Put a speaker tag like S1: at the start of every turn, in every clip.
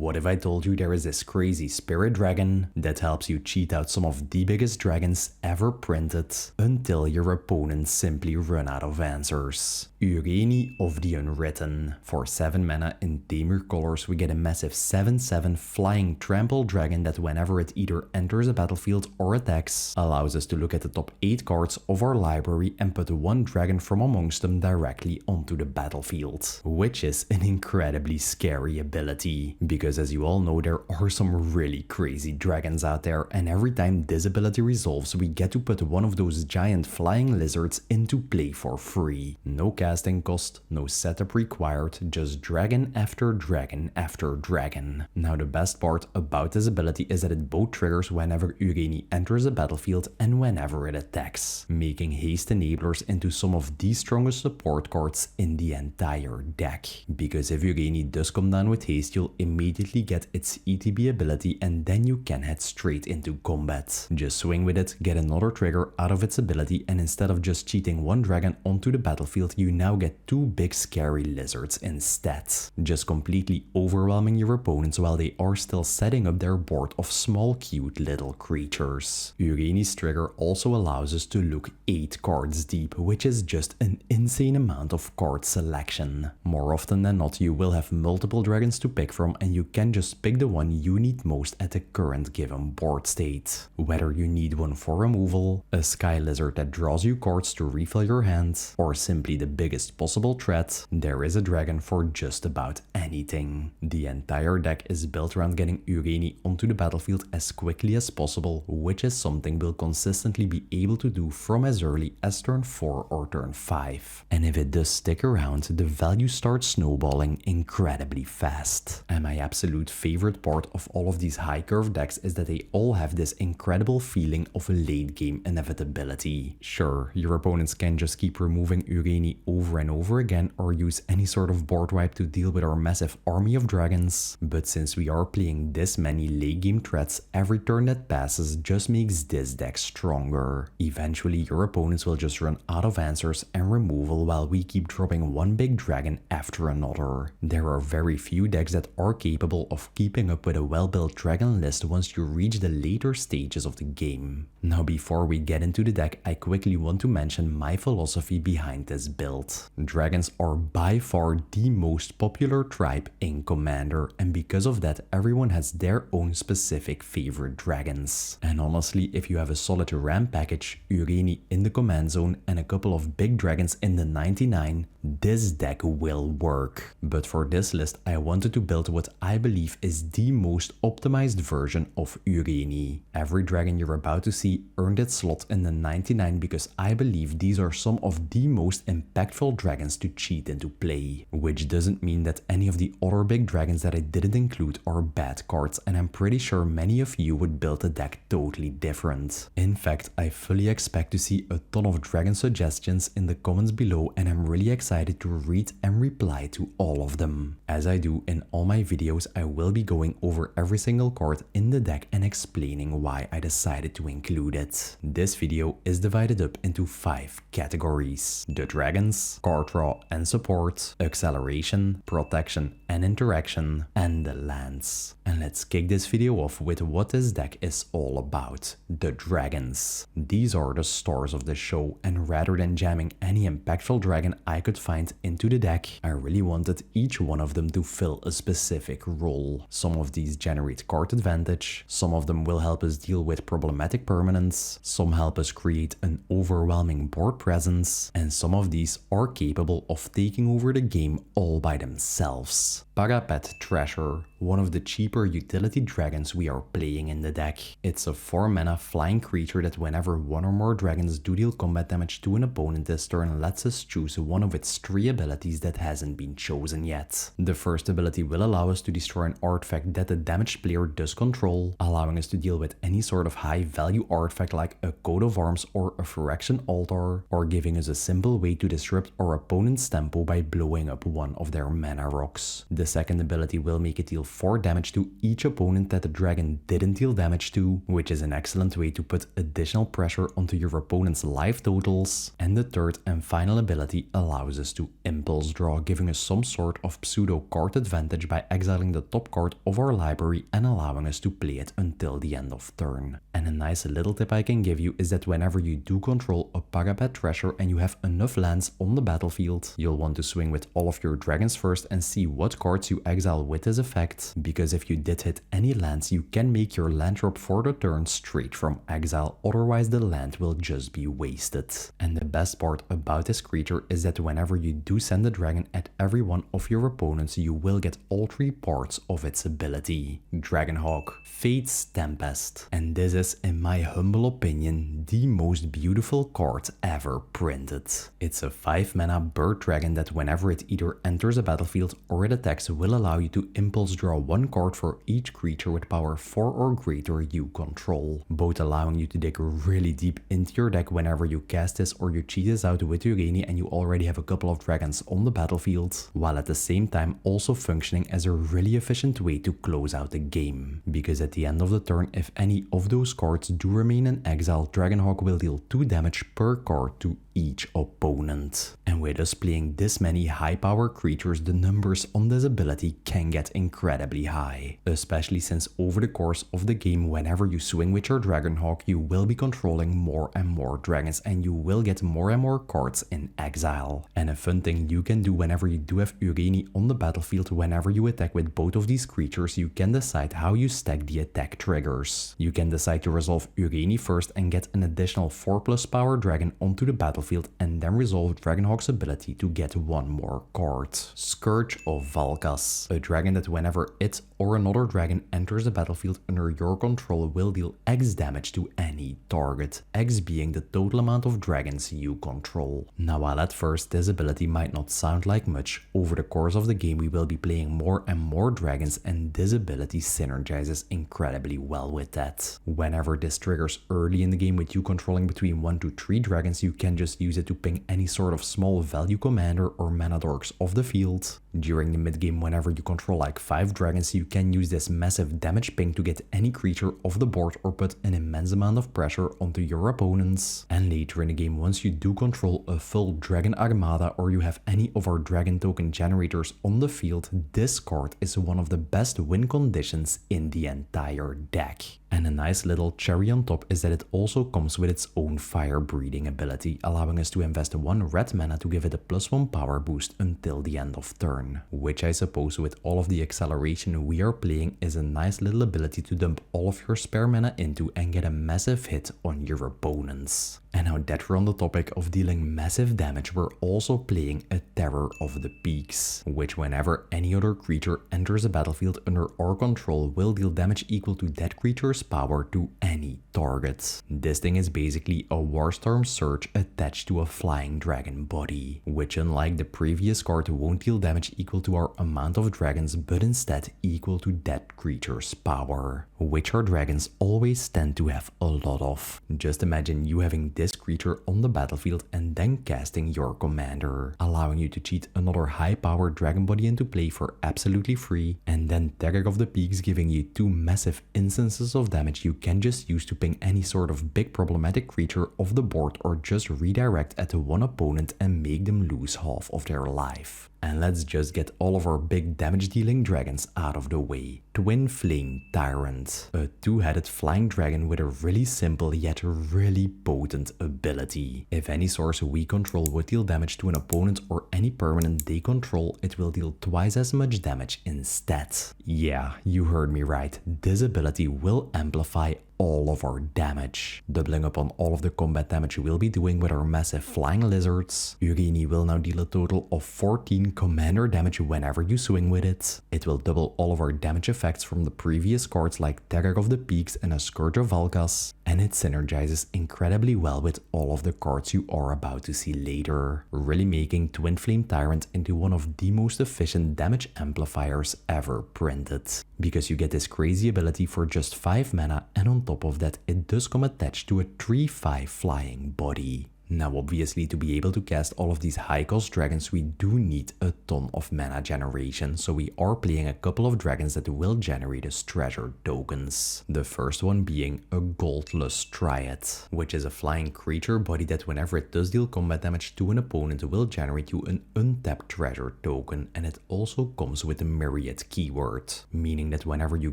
S1: What if I told you there is this crazy spirit dragon that helps you cheat out some of the biggest dragons ever printed until your opponents simply run out of answers? Ureni of the Unwritten. For 7 mana in Temur colors we get a massive 7/7 flying trample dragon that whenever it either enters a battlefield or attacks, allows us to look at the top 8 cards of our library and put one dragon from amongst them directly onto the battlefield, which is an incredibly scary ability, because as you all know there are some really crazy dragons out there, and every time this ability resolves we get to put one of those giant flying lizards into play for free. No casting cost, no setup required, just dragon after dragon after dragon. Now the best part about this ability is that it both triggers whenever Ureni enters a battlefield and whenever it attacks, making haste enablers into some of the strongest support cards in the entire deck. Because if Ureni does come down with haste, you'll immediately get its ETB ability and then you can head straight into combat. Just swing with it, get another trigger out of its ability, and instead of just cheating one dragon onto the battlefield, you now get 2 big scary lizards instead, just completely overwhelming your opponents while they are still setting up their board of small cute little creatures. Ureni's trigger also allows us to look 8 cards deep, which is just an insane amount of card selection. More often than not you will have multiple dragons to pick from and you can just pick the one you need most at the current given board state. Whether you need one for removal, a sky lizard that draws you cards to refill your hand, or simply the biggest possible threat, there is a dragon for just about anything. The entire deck is built around getting Ureni onto the battlefield as quickly as possible, which is something we'll consistently be able to do from as early as turn 4 or turn 5. And if it does stick around, the value starts snowballing incredibly fast. And my absolute favorite part of all of these high curve decks is that they all have this incredible feeling of a late game inevitability. Sure, your opponents can just keep removing Ureni over and over again or use any sort of board wipe to deal with our massive army of dragons, but since we are playing this many late game threats, every turn that passes just makes this deck stronger. Eventually your opponents will just run out of answers and removal while we keep dropping one big dragon after another. There are very few decks that are capable of keeping up with a well-built dragon list once you reach the later stages of the game. Now before we get into the deck, I quickly want to mention my philosophy behind this build. Dragons are by far the most popular tribe in Commander, and because of that everyone has their own specific favorite dragons. And honestly, if you have a solid ram package, Ureni in the command zone and a couple of big dragons in the 99, this deck will work. But for this list I wanted to build what I believe is the most optimized version of Ureni. Every dragon you're about to see earned its slot in the 99 because I believe these are some of the most impactful dragons to cheat into play. Which doesn't mean that any of the other big dragons that I didn't include are bad cards, and I'm pretty sure many of you would build a deck totally different. In fact, I fully expect to see a ton of dragon suggestions in the comments below, and I'm really excited to read and reply to all of them. As I do in all my videos, I will be going over every single card in the deck and explaining why I decided to include it. This video is divided up into 5 categories: the dragons, card draw and support, acceleration, protection and interaction, and the lands. And let's kick this video off with what this deck is all about: the dragons. These are the stars of the show, and rather than jamming any impactful dragon I could find into the deck, I really wanted each one of them to fill a specific role. Some of these generate card advantage, some of them will help us deal with problematic permanents, some help us create an overwhelming board presence, and some of these are capable of taking over the game all by themselves. Parapet Treasure, one of the cheaper utility dragons we are playing in the deck. It's a 4 mana flying creature that whenever one or more dragons do deal combat damage to an opponent this turn lets us choose one of its 3 abilities that hasn't been chosen yet. The first ability will allow us to destroy an artifact that the damaged player does control, allowing us to deal with any sort of high value artifact like a coat of arms or a Phyrexian altar, or giving us a simple way to disrupt our opponent's tempo by blowing up one of their mana rocks. The The second ability will make it deal 4 damage to each opponent that the dragon didn't deal damage to, which is an excellent way to put additional pressure onto your opponent's life totals. And the third and final ability allows us to impulse draw, giving us some sort of pseudo card advantage by exiling the top card of our library and allowing us to play it until the end of turn. And a nice little tip I can give you is that whenever you do control a Parapet Treasure and you have enough lands on the battlefield, you'll want to swing with all of your dragons first and see what cards you exile with this effect, because if you did hit any lands, you can make your land drop for the turn straight from exile, otherwise the land will just be wasted. And the best part about this creature is that whenever you do send a dragon at every one of your opponents, you will get all 3 parts of its ability. Dragonhawk, Fate's Tempest. And this is, in my humble opinion, the most beautiful card ever printed. It's a 5 mana bird dragon that whenever it either enters a battlefield or it attacks will allow you to impulse draw 1 card for each creature with power 4 or greater you control, both allowing you to dig really deep into your deck whenever you cast this or you cheat this out with Ureni and you already have a couple of dragons on the battlefield, while at the same time also functioning as a really efficient way to close out the game. Because at the end of the turn, if any of those cards do remain in exile, Dragonhawk will deal 2 damage per card to each opponent. And with us playing this many high power creatures, the numbers on this ability can get incredibly high, especially since over the course of the game, whenever you swing with your Dragonhawk, you will be controlling more and more dragons and you will get more and more cards in exile. And a fun thing you can do whenever you do have Ureni on the battlefield, whenever you attack with both of these creatures, you can decide how you stack the attack triggers. You can decide to resolve Ureni first and get an additional 4+ power dragon onto the battlefield, and then resolve Dragonhawk's ability to get 1 more card. Scourge of Valkas, a dragon that whenever it or another dragon enters the battlefield under your control will deal X damage to any target, X being the total amount of dragons you control. Now while at first this ability might not sound like much, over the course of the game we will be playing more and more dragons and this ability synergizes incredibly well with that. Whenever this triggers early in the game with you controlling between 1 to 3 dragons, you can just use it to ping any sort of small value commander or mana dorks off the field. During the mid game, whenever you control like 5 dragons, you can use this massive damage ping to get any creature off the board or put an immense amount of pressure onto your opponents. And later in the game, once you do control a full dragon armada or you have any of our dragon token generators on the field, this card is one of the best win conditions in the entire deck. And a nice little cherry on top is that it also comes with its own fire breathing ability, allowing us to invest 1 red mana to give it a +1 power boost until the end of turn, which I suppose with all of the acceleration we are playing is a nice little ability to dump all of your spare mana into and get a massive hit on your opponents. And now that we're on the topic of dealing massive damage, we're also playing a Terror of the Peaks, which whenever any other creature enters a battlefield under our control will deal damage equal to that creature's power to any target. This thing is basically a Warstorm Surge attached to a flying dragon body, which unlike the previous card won't deal damage equal to our amount of dragons, but instead equal to that creature's power, which our dragons always tend to have a lot of. Just imagine you having this creature on the battlefield and then casting your commander, allowing you to cheat another high-powered dragon body into play for absolutely free, and then Terror of the Peaks giving you 2 massive instances of damage you can just use to ping any sort of big problematic creature off the board or just redirect at one opponent and make them lose half of their life. And let's just get all of our big damage dealing dragons out of the way. Twin Flame Tyrant, a 2-headed flying dragon with a really simple yet really potent ability. If any source we control would deal damage to an opponent or any permanent they control, it will deal twice as much damage instead. Yeah, you heard me right, this ability will amplify all of our damage, doubling up on all of the combat damage we'll be doing with our massive flying lizards. Ureni will now deal a total of 14 commander damage whenever you swing with it. It will double all of our damage effects from the previous cards like Terror of the Peaks and a Scourge of Valkas, and it synergizes incredibly well with all of the cards you are about to see later, really making Twin Flame Tyrant into one of the most efficient damage amplifiers ever printed, because you get this crazy ability for just 5 mana, and on top of that it does come attached to a 3/5 flying body. Now obviously to be able to cast all of these high cost dragons we do need a ton of mana generation, so we are playing a couple of dragons that will generate us treasure tokens. The first one being a Goldlust Triad, which is a flying creature body that whenever it does deal combat damage to an opponent will generate you an untapped treasure token, and it also comes with a Myriad keyword, meaning that whenever you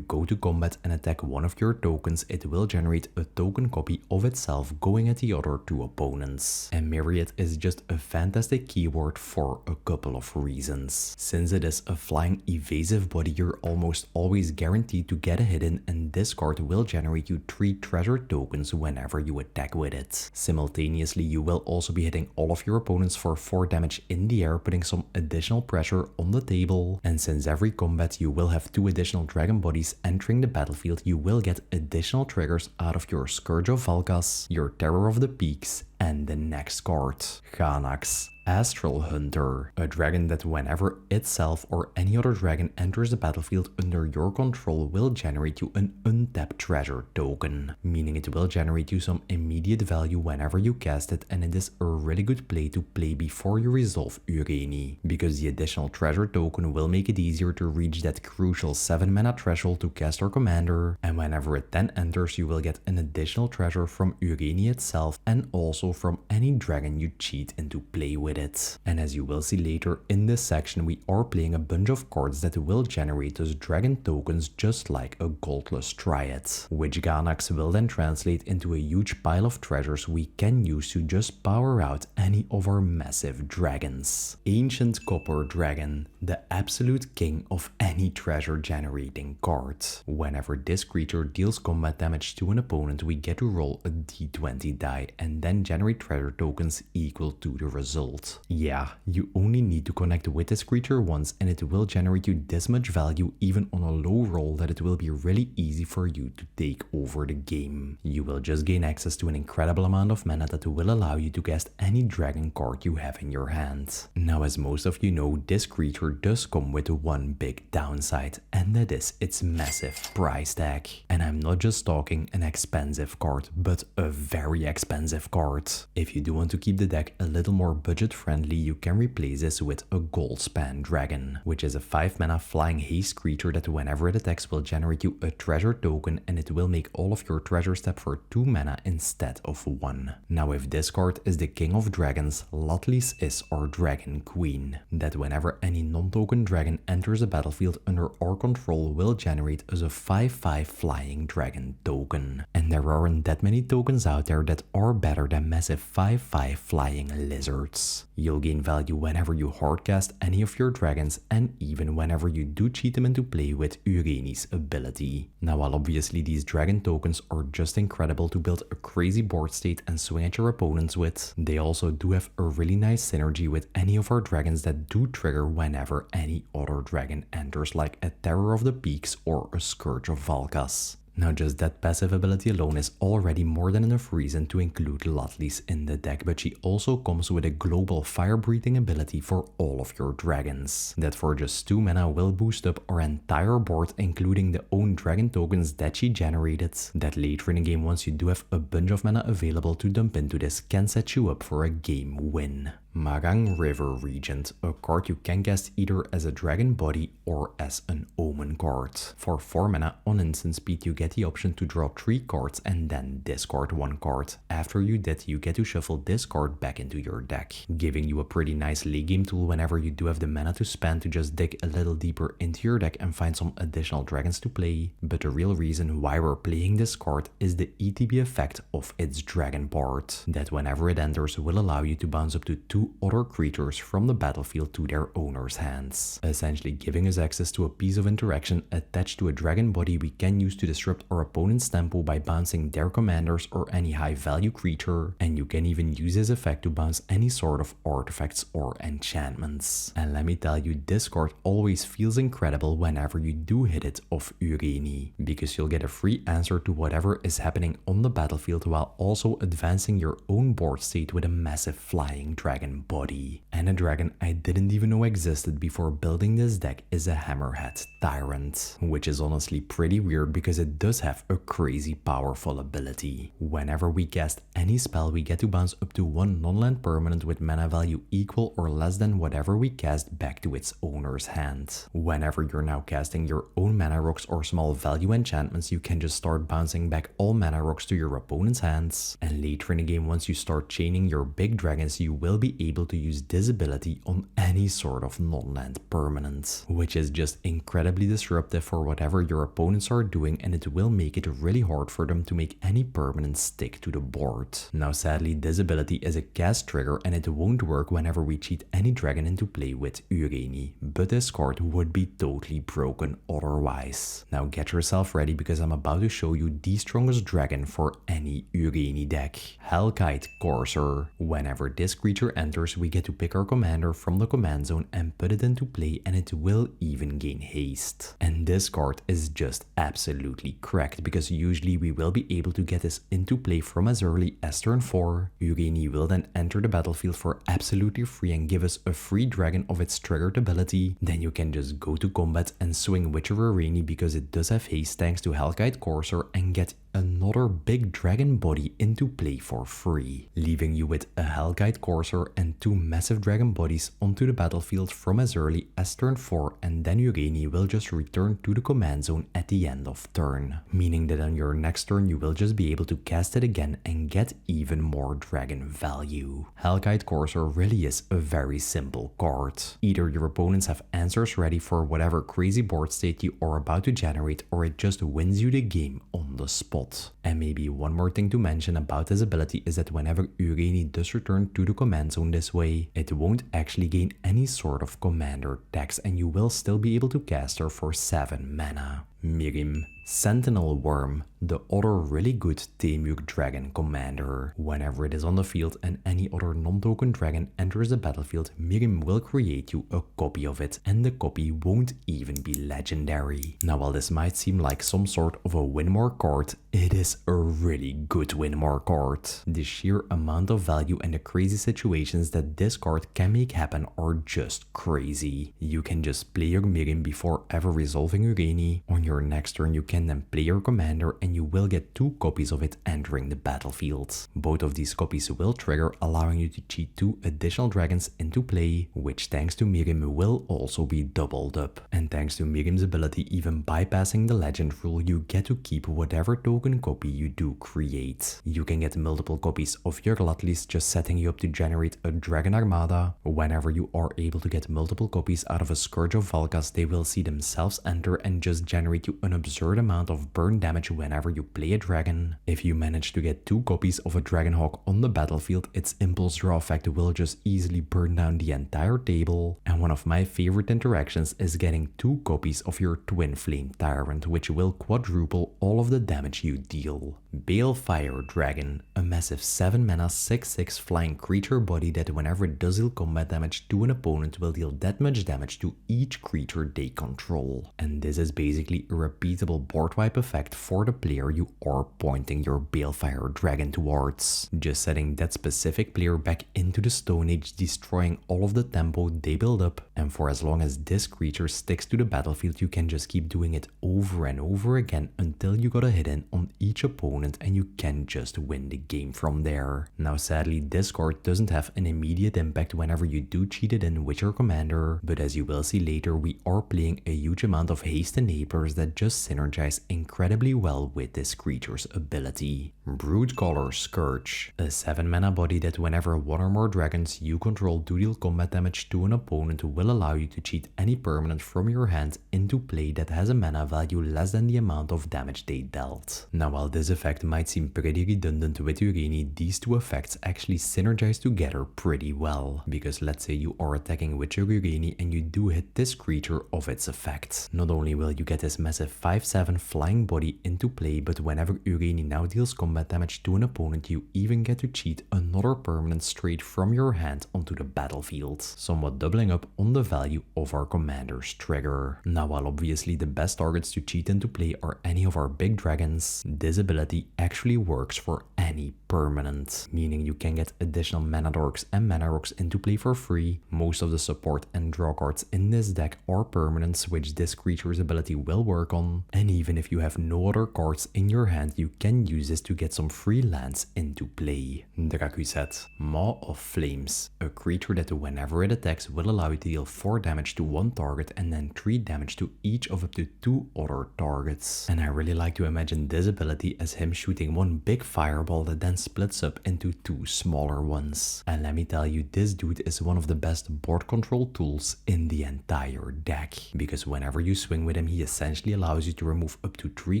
S1: go to combat and attack one of your tokens it will generate a token copy of itself going at the other two opponents. And Myriad is just a fantastic keyword for a couple of reasons. Since it is a flying evasive body, you're almost always guaranteed to get a hit in, and this card will generate you 3 treasure tokens whenever you attack with it. Simultaneously, you will also be hitting all of your opponents for 4 damage in the air, putting some additional pressure on the table. And since every combat you will have 2 additional dragon bodies entering the battlefield, you will get additional triggers out of your Scourge of Valkas, your Terror of the Peaks, and the next card, Ganax, Astral Hunter, a dragon that whenever itself or any other dragon enters the battlefield under your control will generate you an untapped treasure token, meaning it will generate you some immediate value whenever you cast it, and it is a really good play to play before you resolve Ureni, because the additional treasure token will make it easier to reach that crucial 7 mana threshold to cast our commander, and whenever it then enters you will get an additional treasure from Ureni itself and also from any dragon you cheat into play with it. And as you will see later in this section, we are playing a bunch of cards that will generate us dragon tokens just like a Goldlust Triad, which Ganax will then translate into a huge pile of treasures we can use to just power out any of our massive dragons. Ancient Copper Dragon, the absolute king of any treasure generating card. Whenever this creature deals combat damage to an opponent, we get to roll a d20 die and then generate treasure tokens equal to the result. Yeah, you only need to connect with this creature once and it will generate you this much value even on a low roll that it will be really easy for you to take over the game. You will just gain access to an incredible amount of mana that will allow you to cast any dragon card you have in your hand. Now, as most of you know, this creature does come with one big downside, and that is its massive price tag. And I'm not just talking an expensive card, but a very expensive card. If you do want to keep the deck a little more budget friendly, you can replace this with a Goldspan Dragon, which is a 5 mana flying haste creature that whenever it attacks will generate you a treasure token, and it will make all of your treasures tap for 2 mana instead of 1. Now, if this card is the king of dragons, Latlis is our dragon queen, that whenever any non-token dragon enters the battlefield under our control will generate us a 5/5 flying dragon token. And there aren't that many tokens out there that are better than massive 5/5 flying lizards. You'll gain value whenever you hardcast any of your dragons, and even whenever you do cheat them into play with Ureni's ability. Now, while obviously these dragon tokens are just incredible to build a crazy board state and swing at your opponents with, they also do have a really nice synergy with any of our dragons that do trigger whenever any other dragon enters, like a Terror of the Peaks or a Scourge of Valkas. Now, just that passive ability alone is already more than enough reason to include Latlis in the deck, but she also comes with a global fire breathing ability for all of your dragons, that for just 2 mana will boost up our entire board, including the own dragon tokens that she generated, that later in the game, once you do have a bunch of mana available to dump into this, can set you up for a game win. Marang River Regent, a card you can cast either as a dragon body or as an omen card. For 4 mana on instant speed you get the option to draw 3 cards and then discard 1 card. After you did, you get to shuffle this card back into your deck, giving you a pretty nice late game tool whenever you do have the mana to spend to just dig a little deeper into your deck and find some additional dragons to play. But the real reason why we're playing this card is the ETB effect of its dragon part, that whenever it enters will allow you to bounce up to 2 other creatures from the battlefield to their owner's hands, essentially giving us access to a piece of interaction attached to a dragon body we can use to disrupt our opponent's tempo by bouncing their commanders or any high value creature, and you can even use this effect to bounce any sort of artifacts or enchantments. And let me tell you, this card always feels incredible whenever you do hit it off Ureni, because you'll get a free answer to whatever is happening on the battlefield while also advancing your own board state with a massive flying dragon dragon body. And a dragon I didn't even know existed before building this deck is a Hammerhead Tyrant, which is honestly pretty weird because it does have a crazy powerful ability. Whenever we cast any spell, we get to bounce up to one non-land permanent with mana value equal or less than whatever we cast back to its owner's hand. Whenever you're now casting your own mana rocks or small value enchantments, you can just start bouncing back all mana rocks to your opponent's hands. And later in the game, once you start chaining your big dragons, you will be able to use this ability on any sort of non-land permanent, which is just incredibly disruptive for whatever your opponents are doing, and it will make it really hard for them to make any permanent stick to the board. Now sadly, this ability is a cast trigger and it won't work whenever we cheat any dragon into play with Ureni, but this card would be totally broken otherwise. Now get yourself ready because I'm about to show you the strongest dragon for any Ureni deck. Hellkite Courser. Whenever this creature enters, we get to pick our commander from the command zone and put it into play, and it will even gain haste. And this card is just absolutely cracked because usually we will be able to get this into play from as early as turn 4. Ureni will then enter the battlefield for absolutely free and give us a free dragon of its triggered ability. Then you can just go to combat and swing with your Ureni because it does have haste thanks to Hellkite Courser, and get another big dragon body into play for free, leaving you with a Hellkite Courser and 2 massive dragon bodies onto the battlefield from as early as turn 4, and then Ureni will just return to the command zone at the end of turn, meaning that on your next turn you will just be able to cast it again and get even more dragon value. Hellkite Courser really is a very simple card. Either your opponents have answers ready for whatever crazy board state you are about to generate, or it just wins you the game on the spot. And maybe one more thing to mention about this ability is that whenever Ureni does return to the command zone this way, it won't actually gain any sort of commander tax, and you will still be able to cast her for 7 mana. Mirim, Sentinel Worm, the other really good Temur dragon commander. Whenever it is on the field and any other non-token dragon enters the battlefield, Mirim will create you a copy of it, and the copy won't even be legendary. Now while this might seem like some sort of a win more card, it is a really good win more card. The sheer amount of value and the crazy situations that this card can make happen are just crazy. You can just play your Mirim before ever resolving Ureni. On your next turn you can then play your commander and you will get 2 copies of it entering the battlefield. Both of these copies will trigger, allowing you to cheat 2 additional dragons into play, which thanks to Mirim will also be doubled up. And thanks to Mirim's ability even bypassing the legend rule, you get to keep whatever token copy you do create. You can get multiple copies of your Decklist, just setting you up to generate a dragon armada. Whenever you are able to get multiple copies out of a Scourge of Valkas, they will see themselves enter and just generate you an absurd amount of burn damage whenever you play a dragon. If you manage to get 2 copies of a Dragonhawk on the battlefield, its impulse draw effect will just easily burn down the entire table. And one of my favorite interactions is getting 2 copies of your Twin Flame Tyrant, which will quadruple all of the damage you deal. Balefire Dragon, a massive 7 mana 6/6 flying creature body that whenever it does deal combat damage to an opponent will deal that much damage to each creature they control. And this is basically a repeatable board wipe effect for the player you are pointing your Balefire Dragon towards, just setting that specific player back into the Stone Age, destroying all of the tempo they build up. And for as long as this creature sticks to the battlefield, you can just keep doing it over and over again until you got a hit in on each opponent, and you can just win the game from there. Now sadly, this card doesn't have an immediate impact whenever you do cheat it in with your commander, but as you will see later, we are playing a huge amount of haste enablers that just synergize incredibly well with this creature's ability. Broodcaller Scourge, a 7 mana body that whenever 1 or more dragons you control do deal combat damage to an opponent will allow you to cheat any permanent from your hand into play that has a mana value less than the amount of damage they dealt. Now while this effect might seem pretty redundant with Ureni, these 2 effects actually synergize together pretty well, because let's say you are attacking with your Ureni and you do hit this creature of its effect. Not only will you get this massive 5/7 flying body into play, but whenever Ureni now deals combat damage to an opponent, you even get to cheat another permanent straight from your hand onto the battlefield, somewhat doubling up on the value of our commander's trigger. Now while obviously the best targets to cheat into play are any of our big dragons, this ability actually works for any any permanent, meaning you can get additional mana dorks and mana rocks into play for free. Most of the support and draw cards in this deck are permanents, which this creature's ability will work on, and even if you have no other cards in your hand, you can use this to get some free lands into play. Dracuset, Maw of Flames, a creature that whenever it attacks will allow you to deal 4 damage to one target and then 3 damage to each of up to 2 other targets. And I really like to imagine this ability as him shooting one big fireball that then splits up into 2 smaller ones. And let me tell you, this dude is one of the best board control tools in the entire deck, because whenever you swing with him, he essentially allows you to remove up to 3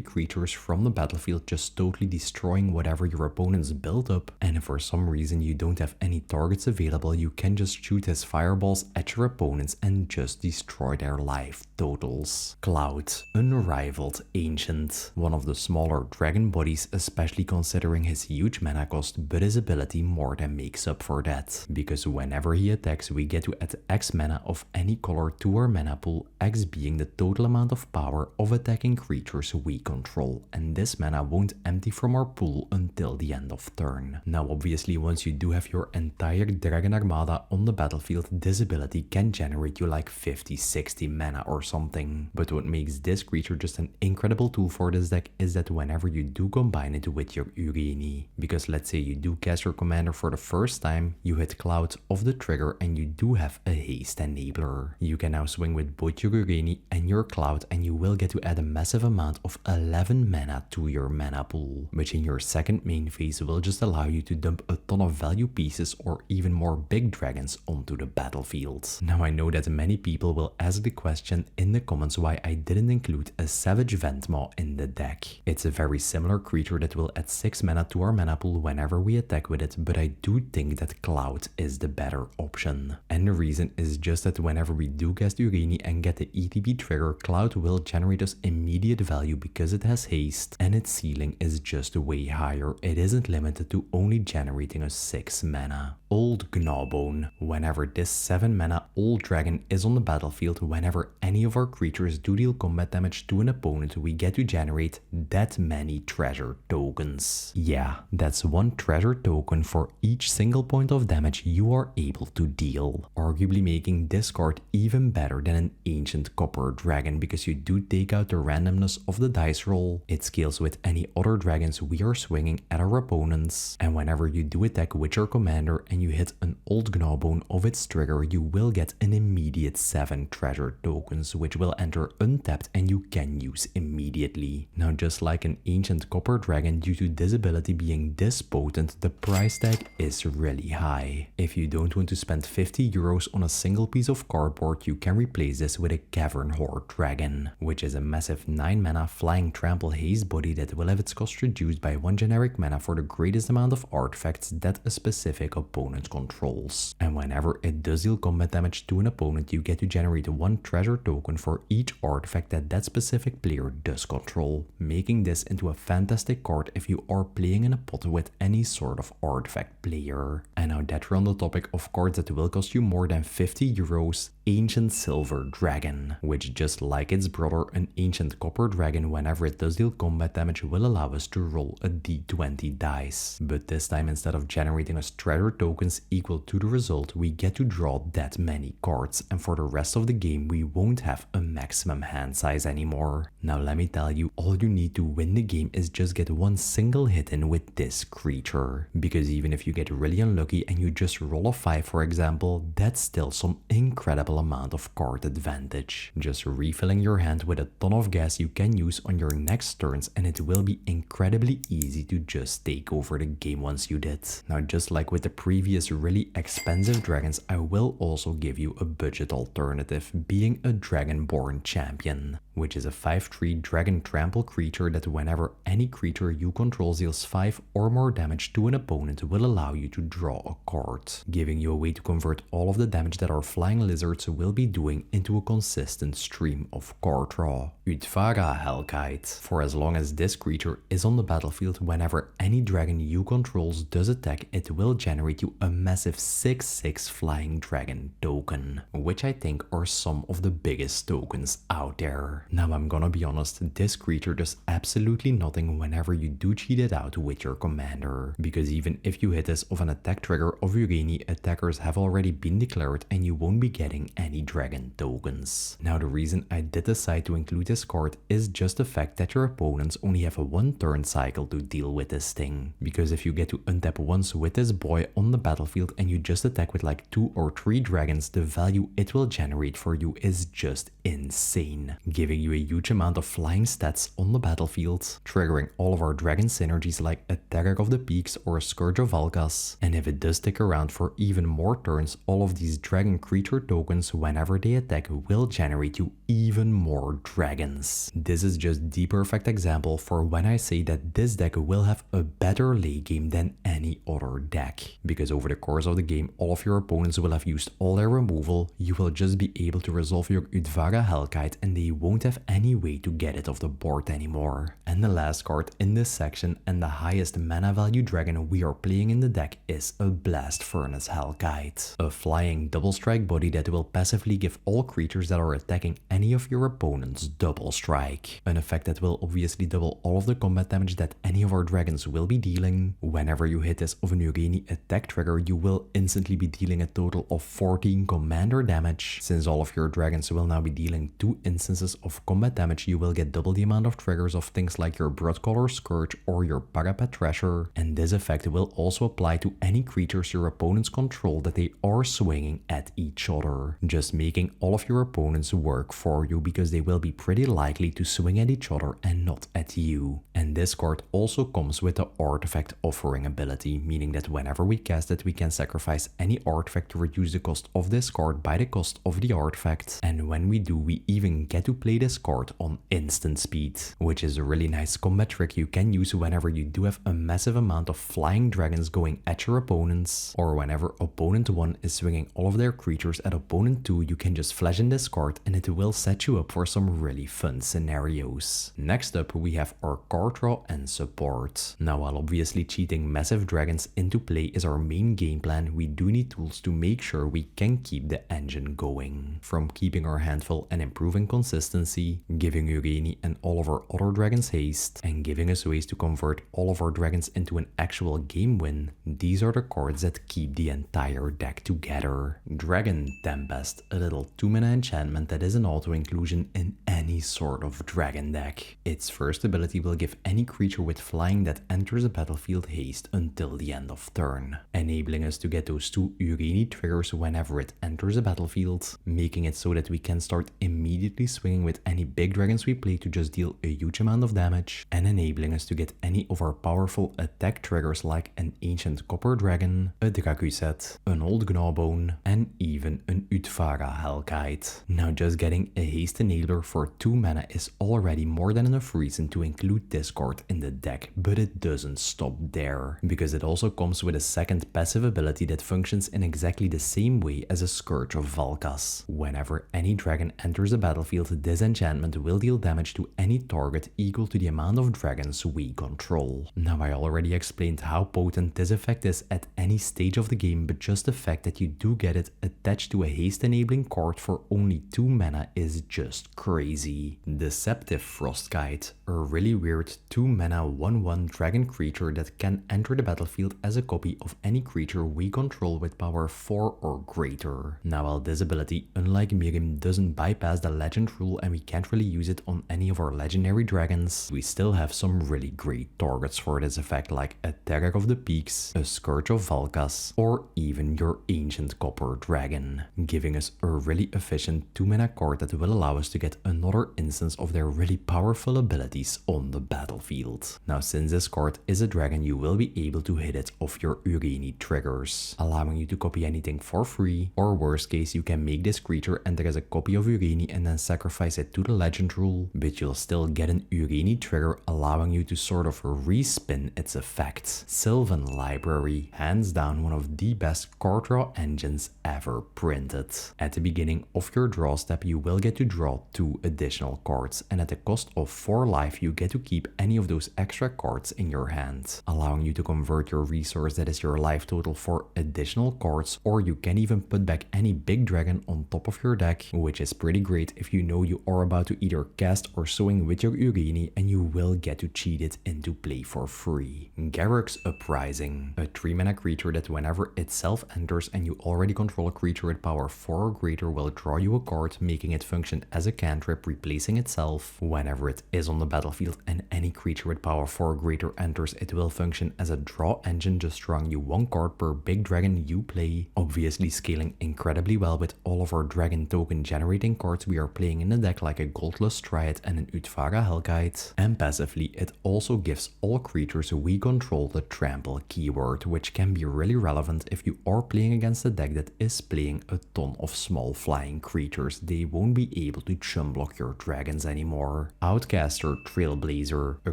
S1: creatures from the battlefield, just totally destroying whatever your opponents built up. And if for some reason you don't have any targets available, you can just shoot his fireballs at your opponents and just destroy their life totals. Cloud, Unrivaled Ancient, one of the smaller dragon bodies, especially considering his huge mana cost, but his ability more than makes up for that, because whenever he attacks we get to add X mana of any color to our mana pool, X being the total amount of power of attacking creatures we control, and this mana won't empty from our pool until the end of turn. Now obviously once you do have your entire dragon armada on the battlefield, this ability can generate you like 50-60 mana or something. But what makes this creature just an incredible tool for this deck is that whenever you do combine it with your Ureni, because let's say you do cast your commander for the first time, you hit Cloud of the trigger and you do have a haste enabler. You can now swing with both your Ureni and your Cloud and you will get to add a massive amount of 11 mana to your mana pool, which in your second main phase will just allow you to dump a ton of value pieces or even more big dragons onto the battlefield. Now I know that many people will ask the question in the comments why I didn't include a Savage Ventmaw in the deck. It's a very similar creature that will add 6 mana to our mana pool whenever we attack with it, but I do think that Cloud is the better option. And the reason is just that whenever we do cast Ureni and get the ETB trigger, Cloud will generate us immediate value because it has haste and its ceiling is just way higher. It isn't limited to only generating us 6 mana. Old Gnawbone. Whenever this 7 mana old dragon is on the battlefield, whenever any of our creatures do deal combat damage to an opponent, we get to generate that many treasure tokens. Yeah, that's 1 treasure token for each single point of damage you are able to deal, arguably making this card even better than an ancient copper dragon because you do take out the randomness of the dice roll, it scales with any other dragons we are swinging at our opponents, and whenever you do attack with your commander and you hit an old Gnawbone of its trigger, you will get an immediate 7 treasure tokens which will enter untapped and you can use immediately. Now just like an ancient copper dragon, due to this ability being this potent, the price tag is really high. If you don't want to spend 50 euros on a single piece of cardboard, you can replace this with a Cavern Horde Dragon, which is a massive 9 mana flying trample haste body that will have its cost reduced by 1 generic mana for the greatest amount of artifacts that a specific opponent controls. And whenever it does deal combat damage to an opponent, you get to generate 1 treasure token for each artifact that that specific player does control, making this into a fantastic card if you are playing in a pot with any sort of artifact player. And now that we're on the topic of cards that will cost you more than 50 euros, Ancient Silver Dragon, which just like its brother, an Ancient Copper Dragon, whenever it does deal combat damage will allow us to roll a d20 dice. But this time, instead of generating us treasure tokens equal to the result, we get to draw that many cards, and for the rest of the game we won't have a maximum hand size anymore. Now let me tell you, all you need to win the game is just get 1 single hit in with this creature, because even if you get really unlucky and you just roll a 5 for example, that's still some incredible amount of card advantage. Just refilling your hand with a ton of gas you can use on your next turns, and it will be incredibly easy to just take over the game once you did. Now just like with the previous really expensive dragons, I will also give you a budget alternative, being a Dragonborn Champion, which is a 5/3 dragon trample creature that whenever any creature you control deals 5 or more damage to an opponent will allow you to draw a card, giving you a way to convert all of the damage that our flying lizards will be doing into a consistent stream of card draw. Udvara Hellkite. For as long as this creature is on the battlefield, whenever any dragon you control does attack, it will generate you a massive 6/6 flying dragon token, which I think are some of the biggest tokens out there. there. Now I'm gonna be honest, this creature does absolutely nothing whenever you do cheat it out with your commander, because even if you hit this of an attack trigger of Ureni, attackers have already been declared and you won't be getting any dragon tokens. Now the reason I did decide to include this card is just the fact that your opponents only have a 1 turn cycle to deal with this thing, because if you get to untap once with this boy on the battlefield and you just attack with like 2 or 3 dragons, the value it will generate for you is just insane, giving you a huge amount of flying stats on the battlefield, triggering all of our dragon synergies like a Terror of the Peaks or a Scourge of Valkas, and if it does stick around for even more turns, all of these dragon creature tokens whenever they attack will generate you even more dragons. This is just the perfect example for when I say that this deck will have a better late game than any other deck, because over the course of the game all of your opponents will have used all their removal, you will just be able to resolve your Udvara Hellkite and they won't have any way to get it off the board anymore. And the last card in this section and the highest mana value dragon we are playing in the deck is a Blast Furnace Hellkite, a flying double strike body that will passively give all creatures that are attacking any of your opponents double strike, an effect that will obviously double all of the combat damage that any of our dragons will be dealing. Whenever you hit this of an Ureni attack trigger, you will instantly be dealing a total of 14 commander damage. Since all of your dragons will now be dealing 2 instances of combat damage, you will get double the amount of triggers of things like your Bloodcaller Scourge or your Parapet Thrasher, and this effect will also apply to any creatures your opponents control that they are swinging at each other, just making all of your opponents work for you because they will be pretty likely to swing at each other and not at you. And this card also comes with the Artifact Offering ability, meaning that whenever we cast it we can sacrifice any artifact to reduce the cost of this card by the cost of the artifact, and when we do we even get to play this card on instant speed, which is a really nice combat trick you can use whenever you do have a massive amount of flying dragons going at your opponents, or whenever opponent 1 is swinging all of their creatures at opponent 2, you can just flash in this card and it will set you up for some really fun scenarios. Next up we have our card draw and support. Now while obviously cheating massive dragons into play is our main game plan, we do need tools to make sure we can keep the engine going. From keeping our hand full and improving consistency, giving Ureni and all of our other dragons haste, and giving us ways to convert all of our dragons into an actual game win, these are the cards that keep the entire deck together. Dragon Tempest, a little 2-mana enchantment that is an auto inclusion in any sort of dragon deck. Its first ability will give any creature with flying that enters the battlefield haste until the end of turn, enabling us to get those 2 Ureni triggers whenever it enters the battlefield, making it so that we can start immediately swinging with any big dragons we play to just deal a huge amount of damage, and enabling us to get any of our powerful attack triggers like an Ancient Copper Dragon, a Dracuset, an Old Gnawbone, and even an Udvara Hellkite. Now just getting a haste enabler for 2 mana is already more than enough reason to include this card in the deck, but it doesn't stop there, because it also comes with a second passive ability that functions in exactly the same way as a Scourge of Valkas. Whenever any dragon enters the battlefield, this enchantment will deal damage to any target equal to the amount of dragons we control. Now I already explained how potent this effect is at any stage of the game, but just the fact that you do get it attached to a haste enabling card for only 2 mana is just crazy. Deceptive Frostguide, a really weird 2 mana 1/1 dragon creature that can enter the battlefield as a copy of any creature we control with power 4 or greater. Now while this ability, unlike Mirim, doesn't bypass the legend rule and we can't really use it on any of our legendary dragons, we still have some really great targets for this effect like a Terror of the Peaks, a Scourge of Valkas, or even your Ancient Copper Dragon, giving us a really efficient 2 mana card that will allow us to get another instance of their really powerful abilities on the battlefield. Now since this card is a dragon, you will be able to hit it off your Ureni triggers, allowing you to copy anything for free, or worst case you can make this creature enter as a copy of Ureni and then sacrifice it to the legend rule, but you'll still get an Ureni trigger allowing you to sort of respin its effect. Sylvan Library, hands down one of the best card draw engines ever printed. At the beginning of your draw step you will get to draw 2 additional additional cards, and at the cost of 4 life you get to keep any of those extra cards in your hand, allowing you to convert your resource that is your life total for additional cards, or you can even put back any big dragon on top of your deck, which is pretty great if you know you are about to either cast or swing with your Ureni and you will get to cheat it into play for free. Garruk's Uprising, a 3-mana creature that whenever itself enters and you already control a creature with power 4 or greater will draw you a card, making it function as a cantrip, replacing itself. Whenever it is on the battlefield and any creature with power 4 or greater enters, it will function as a draw engine, just drawing you 1 card per big dragon you play, obviously scaling incredibly well with all of our dragon token generating cards we are playing in the deck, like a Goldlust Triad and an Utvara Hellkite. And passively, it also gives all creatures we control the trample keyword, which can be really relevant if you are playing against a deck that is playing a ton of small flying creatures. They won't be able to chum block your dragons anymore. Outcaster Trailblazer, a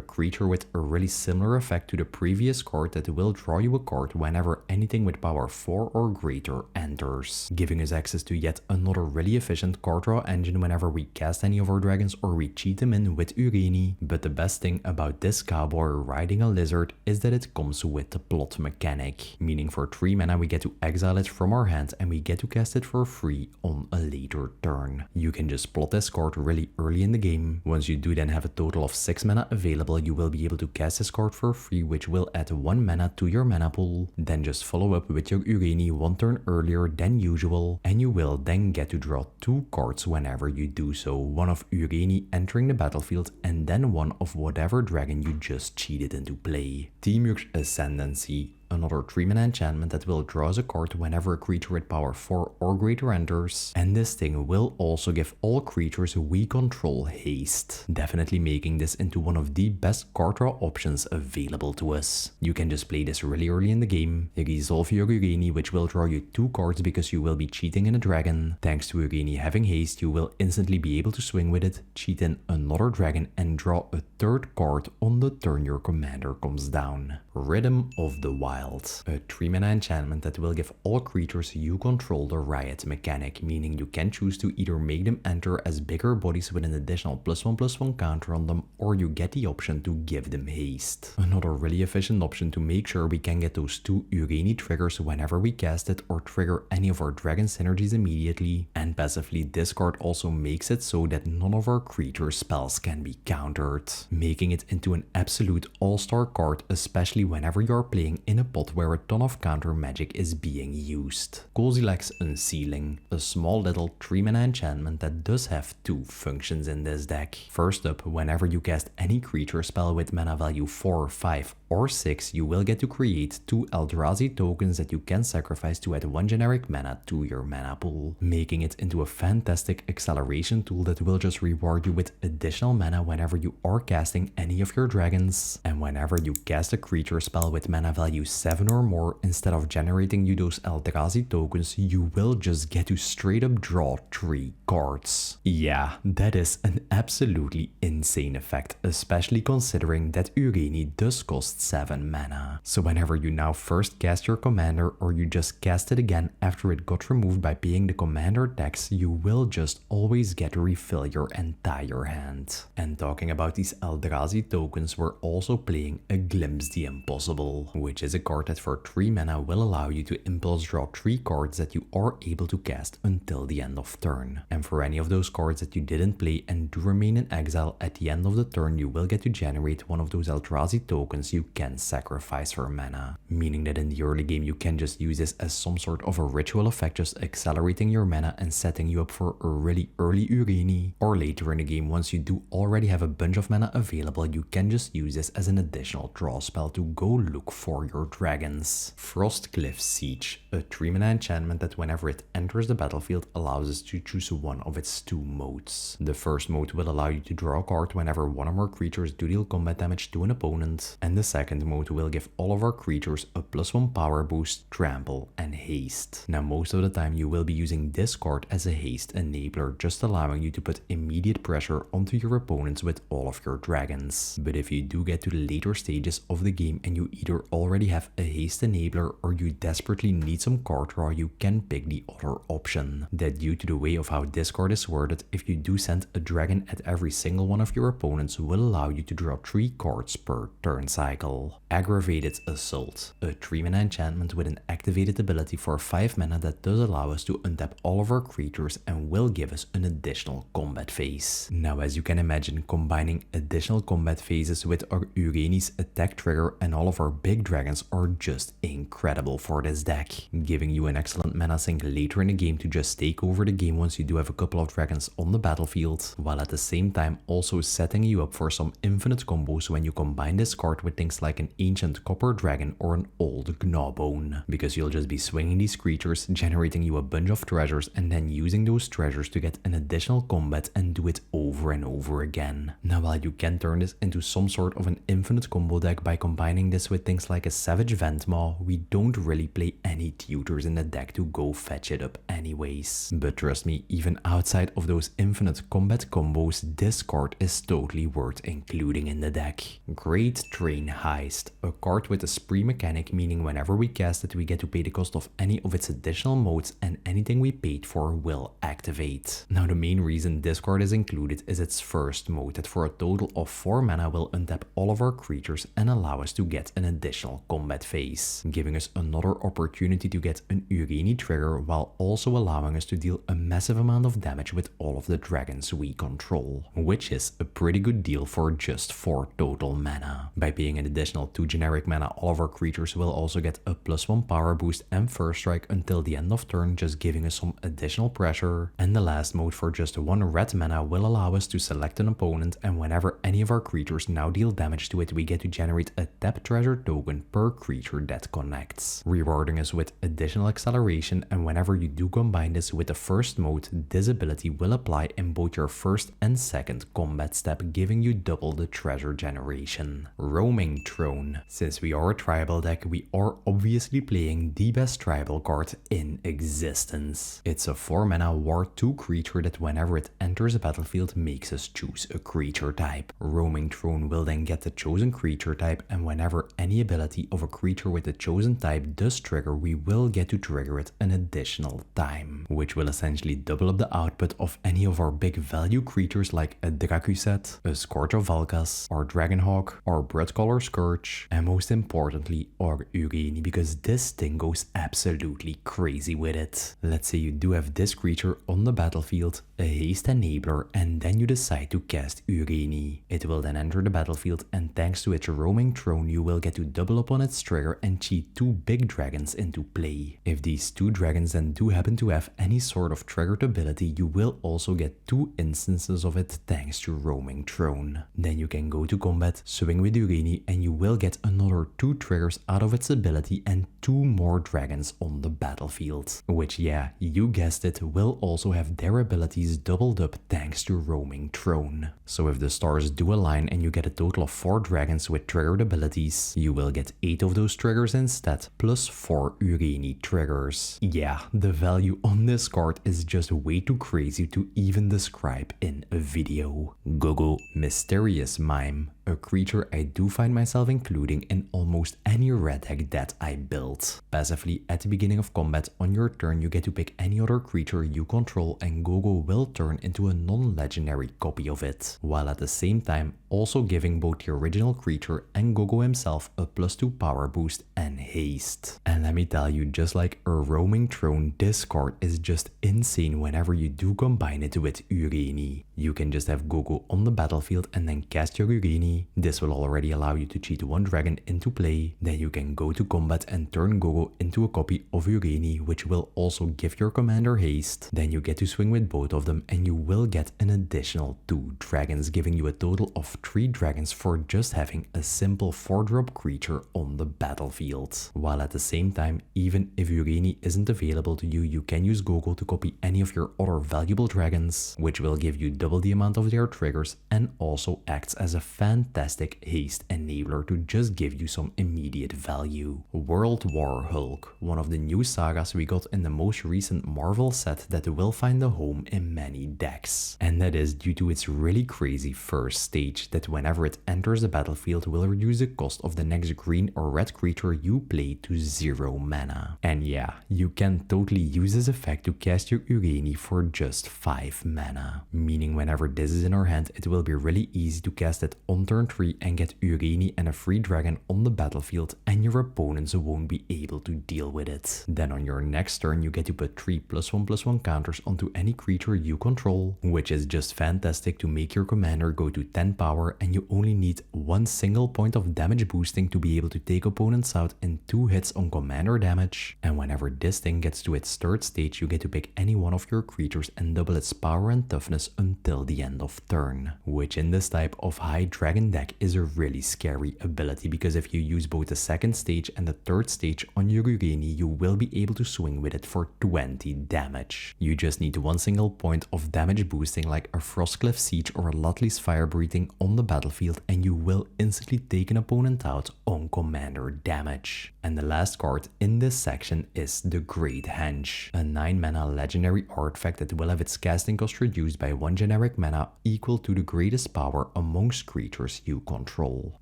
S1: creature with a really similar effect to the previous card that will draw you a card whenever anything with power 4 or greater enters, giving us access to yet another really efficient card draw engine whenever we cast any of our dragons or we cheat them in with Ureni. But the best thing about this cowboy riding a lizard is that it comes with the plot mechanic, meaning for 3 mana we get to exile it from our hand and we get to cast it for free on a later turn. You can just plot this card really early in the game. Once you do then have a total of 6 mana available, you will be able to cast this card for free, which will add 1 mana to your mana pool. Then just follow up with your Ureni 1 turn earlier than usual, and you will then get to draw 2 cards whenever you do so, one of Ureni entering the battlefield and then one of whatever dragon you just cheated into play. Temur's Ascendancy, another 3-mana enchantment that will draw us a card whenever a creature with power 4 or greater enters, and this thing will also give all creatures we control haste, definitely making this into one of the best card draw options available to us. You can just play this really early in the game, resolve your Ureni, which will draw you 2 cards because you will be cheating in a dragon. Thanks to Ureni having haste, you will instantly be able to swing with it, cheat in another dragon and draw a 3rd card on the turn your commander comes down. Rhythm of the Wild, a 3-mana enchantment that will give all creatures you control the riot mechanic, meaning you can choose to either make them enter as bigger bodies with an additional +1/+1 counter on them, or you get the option to give them haste. Another really efficient option to make sure we can get those 2 Ureni triggers whenever we cast it, or trigger any of our dragon synergies immediately. And passively, this card also makes it so that none of our creature spells can be countered, making it into an absolute all-star card, especially whenever you're playing in a pot where a ton of counter magic is being used. Kozilek's Unsealing, a small little 3-mana enchantment that does have 2 functions in this deck. First up, whenever you cast any creature spell with mana value 4, 5 or 6, you will get to create 2 Eldrazi tokens that you can sacrifice to add 1 generic mana to your mana pool, making it into a fantastic acceleration tool that will just reward you with additional mana whenever you are casting any of your dragons. And whenever you cast a creature spell with mana value 7 or more, instead of generating you those Eldrazi tokens, you will just get to straight up draw 3 cards. Yeah, that is an absolutely insane effect, especially considering that Ureni does cost 7 mana. So whenever you now first cast your commander, or you just cast it again after it got removed by paying the commander tax, you will just always get to refill your entire hand. And talking about these Eldrazi tokens, we're also playing a Glimpse the Impossible, which is a card that for 3 mana will allow you to impulse draw 3 cards that you are able to cast until the end of turn. And for any of those cards that you didn't play and do remain in exile, at the end of the turn you will get to generate one of those Eldrazi tokens you can sacrifice for mana, meaning that in the early game you can just use this as some sort of a ritual effect, just accelerating your mana and setting you up for a really early Ureni. Or later in the game, once you do already have a bunch of mana available, you can just use this as an additional draw spell to go look for your dragons. Frostcliff Siege, a 3-mana enchantment that whenever it enters the battlefield allows us to choose one of its 2 modes. The first mode will allow you to draw a card whenever one or more creatures do deal combat damage to an opponent, and the second mode will give all of our creatures a +1 power boost, trample and haste. Now most of the time you will be using this card as a haste enabler, just allowing you to put immediate pressure onto your opponents with all of your dragons. But if you do get to the later stages of the game and you either already have have a haste enabler or you desperately need some card draw, you can pick the other option. That due to the way of how this card is worded, if you do send a dragon at every single one of your opponents, will allow you to draw 3 cards per turn cycle. Aggravated Assault, a 3-mana enchantment with an activated ability for 5 mana that does allow us to untap all of our creatures and will give us an additional combat phase. Now, as you can imagine, combining additional combat phases with our Ureni's attack trigger and all of our big dragons are just incredible for this deck, giving you an excellent mana sink later in the game to just take over the game once you do have a couple of dragons on the battlefield, while at the same time also setting you up for some infinite combos when you combine this card with things like an ancient copper dragon or an old gnawbone, because you'll just be swinging these creatures, generating you a bunch of treasures and then using those treasures to get an additional combat and do it over and over again. Now, while you can turn this into some sort of an infinite combo deck by combining this with things like a Savage Ventmaw, we don't really play any tutors in the deck to go fetch it up anyways. But trust me, even outside of those infinite combat combos, this card is totally worth including in the deck. Great Train Heist, a card with a spree mechanic, meaning whenever we cast it we get to pay the cost of any of its additional modes and anything we paid for will activate. Now, the main reason this card is included is its first mode that for a total of 4 mana will untap all of our creatures and allow us to get an additional combat phase, giving us another opportunity to get an Ureni trigger while also allowing us to deal a massive amount of damage with all of the dragons we control, which is a pretty good deal for just 4 total mana. By paying an additional 2 generic mana, all of our creatures will also get a +1 power boost and first strike until the end of turn, just giving us some additional pressure. And the last mode for just 1 red mana will allow us to select an opponent, and whenever any of our creatures now deal damage to it, we get to generate a tap treasure token per creature that connects, rewarding us with additional acceleration. And whenever you do combine this with the first mode, this ability will apply in both your first and second combat step, giving you double the treasure generation. Roaming Throne. Since we are a tribal deck, we are obviously playing the best tribal card in existence. It's a 4 mana War 2 creature that whenever it enters a battlefield makes us choose a creature type. Roaming Throne will then get the chosen creature type, and whenever any ability of a creature with the chosen type does trigger, we will get to trigger it an additional time, which will essentially double up the output of any of our big value creatures like a Dracuset, a Scourge of Valkas, our Dragonhawk, our Bloodcaller Scourge, and most importantly our Ureni, because this thing goes absolutely crazy with it. Let's say you do have this creature on the battlefield, a haste enabler, and then you decide to cast Ureni. It will then enter the battlefield, and thanks to its Roaming Throne you will get to double up on its trigger and cheat 2 big dragons into play. If these 2 dragons then do happen to have any sort of triggered ability, you will also get 2 instances of it thanks to Roaming Throne. Then you can go to combat, swing with Ureni, and you will get another 2 triggers out of its ability and 2 more dragons on the battlefield, which, yeah, you guessed it, will also have their abilities doubled up thanks to Roaming Throne. So if the stars do align and you get a total of 4 dragons with triggered abilities, you will get 8 of those triggers instead, plus 4 Ureni triggers. Yeah, the value on this card is just way too crazy to even describe in a video. Gogo Mysterious Mime, a creature I do find myself including in almost any red deck that I build. Passively, at the beginning of combat on your turn you get to pick any other creature you control, and Gogo will turn into a non-legendary copy of it, while at the same time also giving both the original creature and Gogo himself a +2 power boost and haste. And let me tell you, just like a Roaming Throne, this card is just insane whenever you do combine it with Ureni. You can just have Gogo on the battlefield and then cast your Ureni. This will already allow you to cheat 1 dragon into play. Then you can go to combat and turn Gogo into a copy of Ureni, which will also give your commander haste. Then you get to swing with both of them and you will get an additional 2 dragons, giving you a total of 3 dragons for just having a simple 4-drop creature on the battlefield. While at the same time, even if Ureni isn't available to you, you can use Gogo to copy any of your other valuable dragons, which will give you double the amount of their triggers and also acts as a fantastic haste enabler to just give you some immediate value. World War Hulk, one of the new sagas we got in the most recent Marvel set that will find a home in many decks. And that is due to its really crazy first stage damage that whenever it enters the battlefield will reduce the cost of the next green or red creature you play to 0 mana. And yeah, you can totally use this effect to cast your Ureni for just 5 mana. Meaning whenever this is in our hand, it will be really easy to cast it on turn 3 and get Ureni and a free dragon on the battlefield, and your opponents won't be able to deal with it. Then on your next turn you get to put 3 +1/+1 counters onto any creature you control, which is just fantastic to make your commander go to 10 power, and you only need 1 single point of damage boosting to be able to take opponents out in 2 hits on commander damage. And whenever this thing gets to its 3rd stage, you get to pick any one of your creatures and double its power and toughness until the end of turn, which in this type of high dragon deck is a really scary ability, because if you use both the 2nd stage and the 3rd stage on your Ureni, you will be able to swing with it for 20 damage. You just need 1 single point of damage boosting like a Frostcliff Siege or a Lotley's Fire Breathing on the battlefield, and you will instantly take an opponent out on commander damage. And the last card in this section is the Great Henge, a 9 mana legendary artifact that will have its casting cost reduced by 1 generic mana equal to the greatest power amongst creatures you control.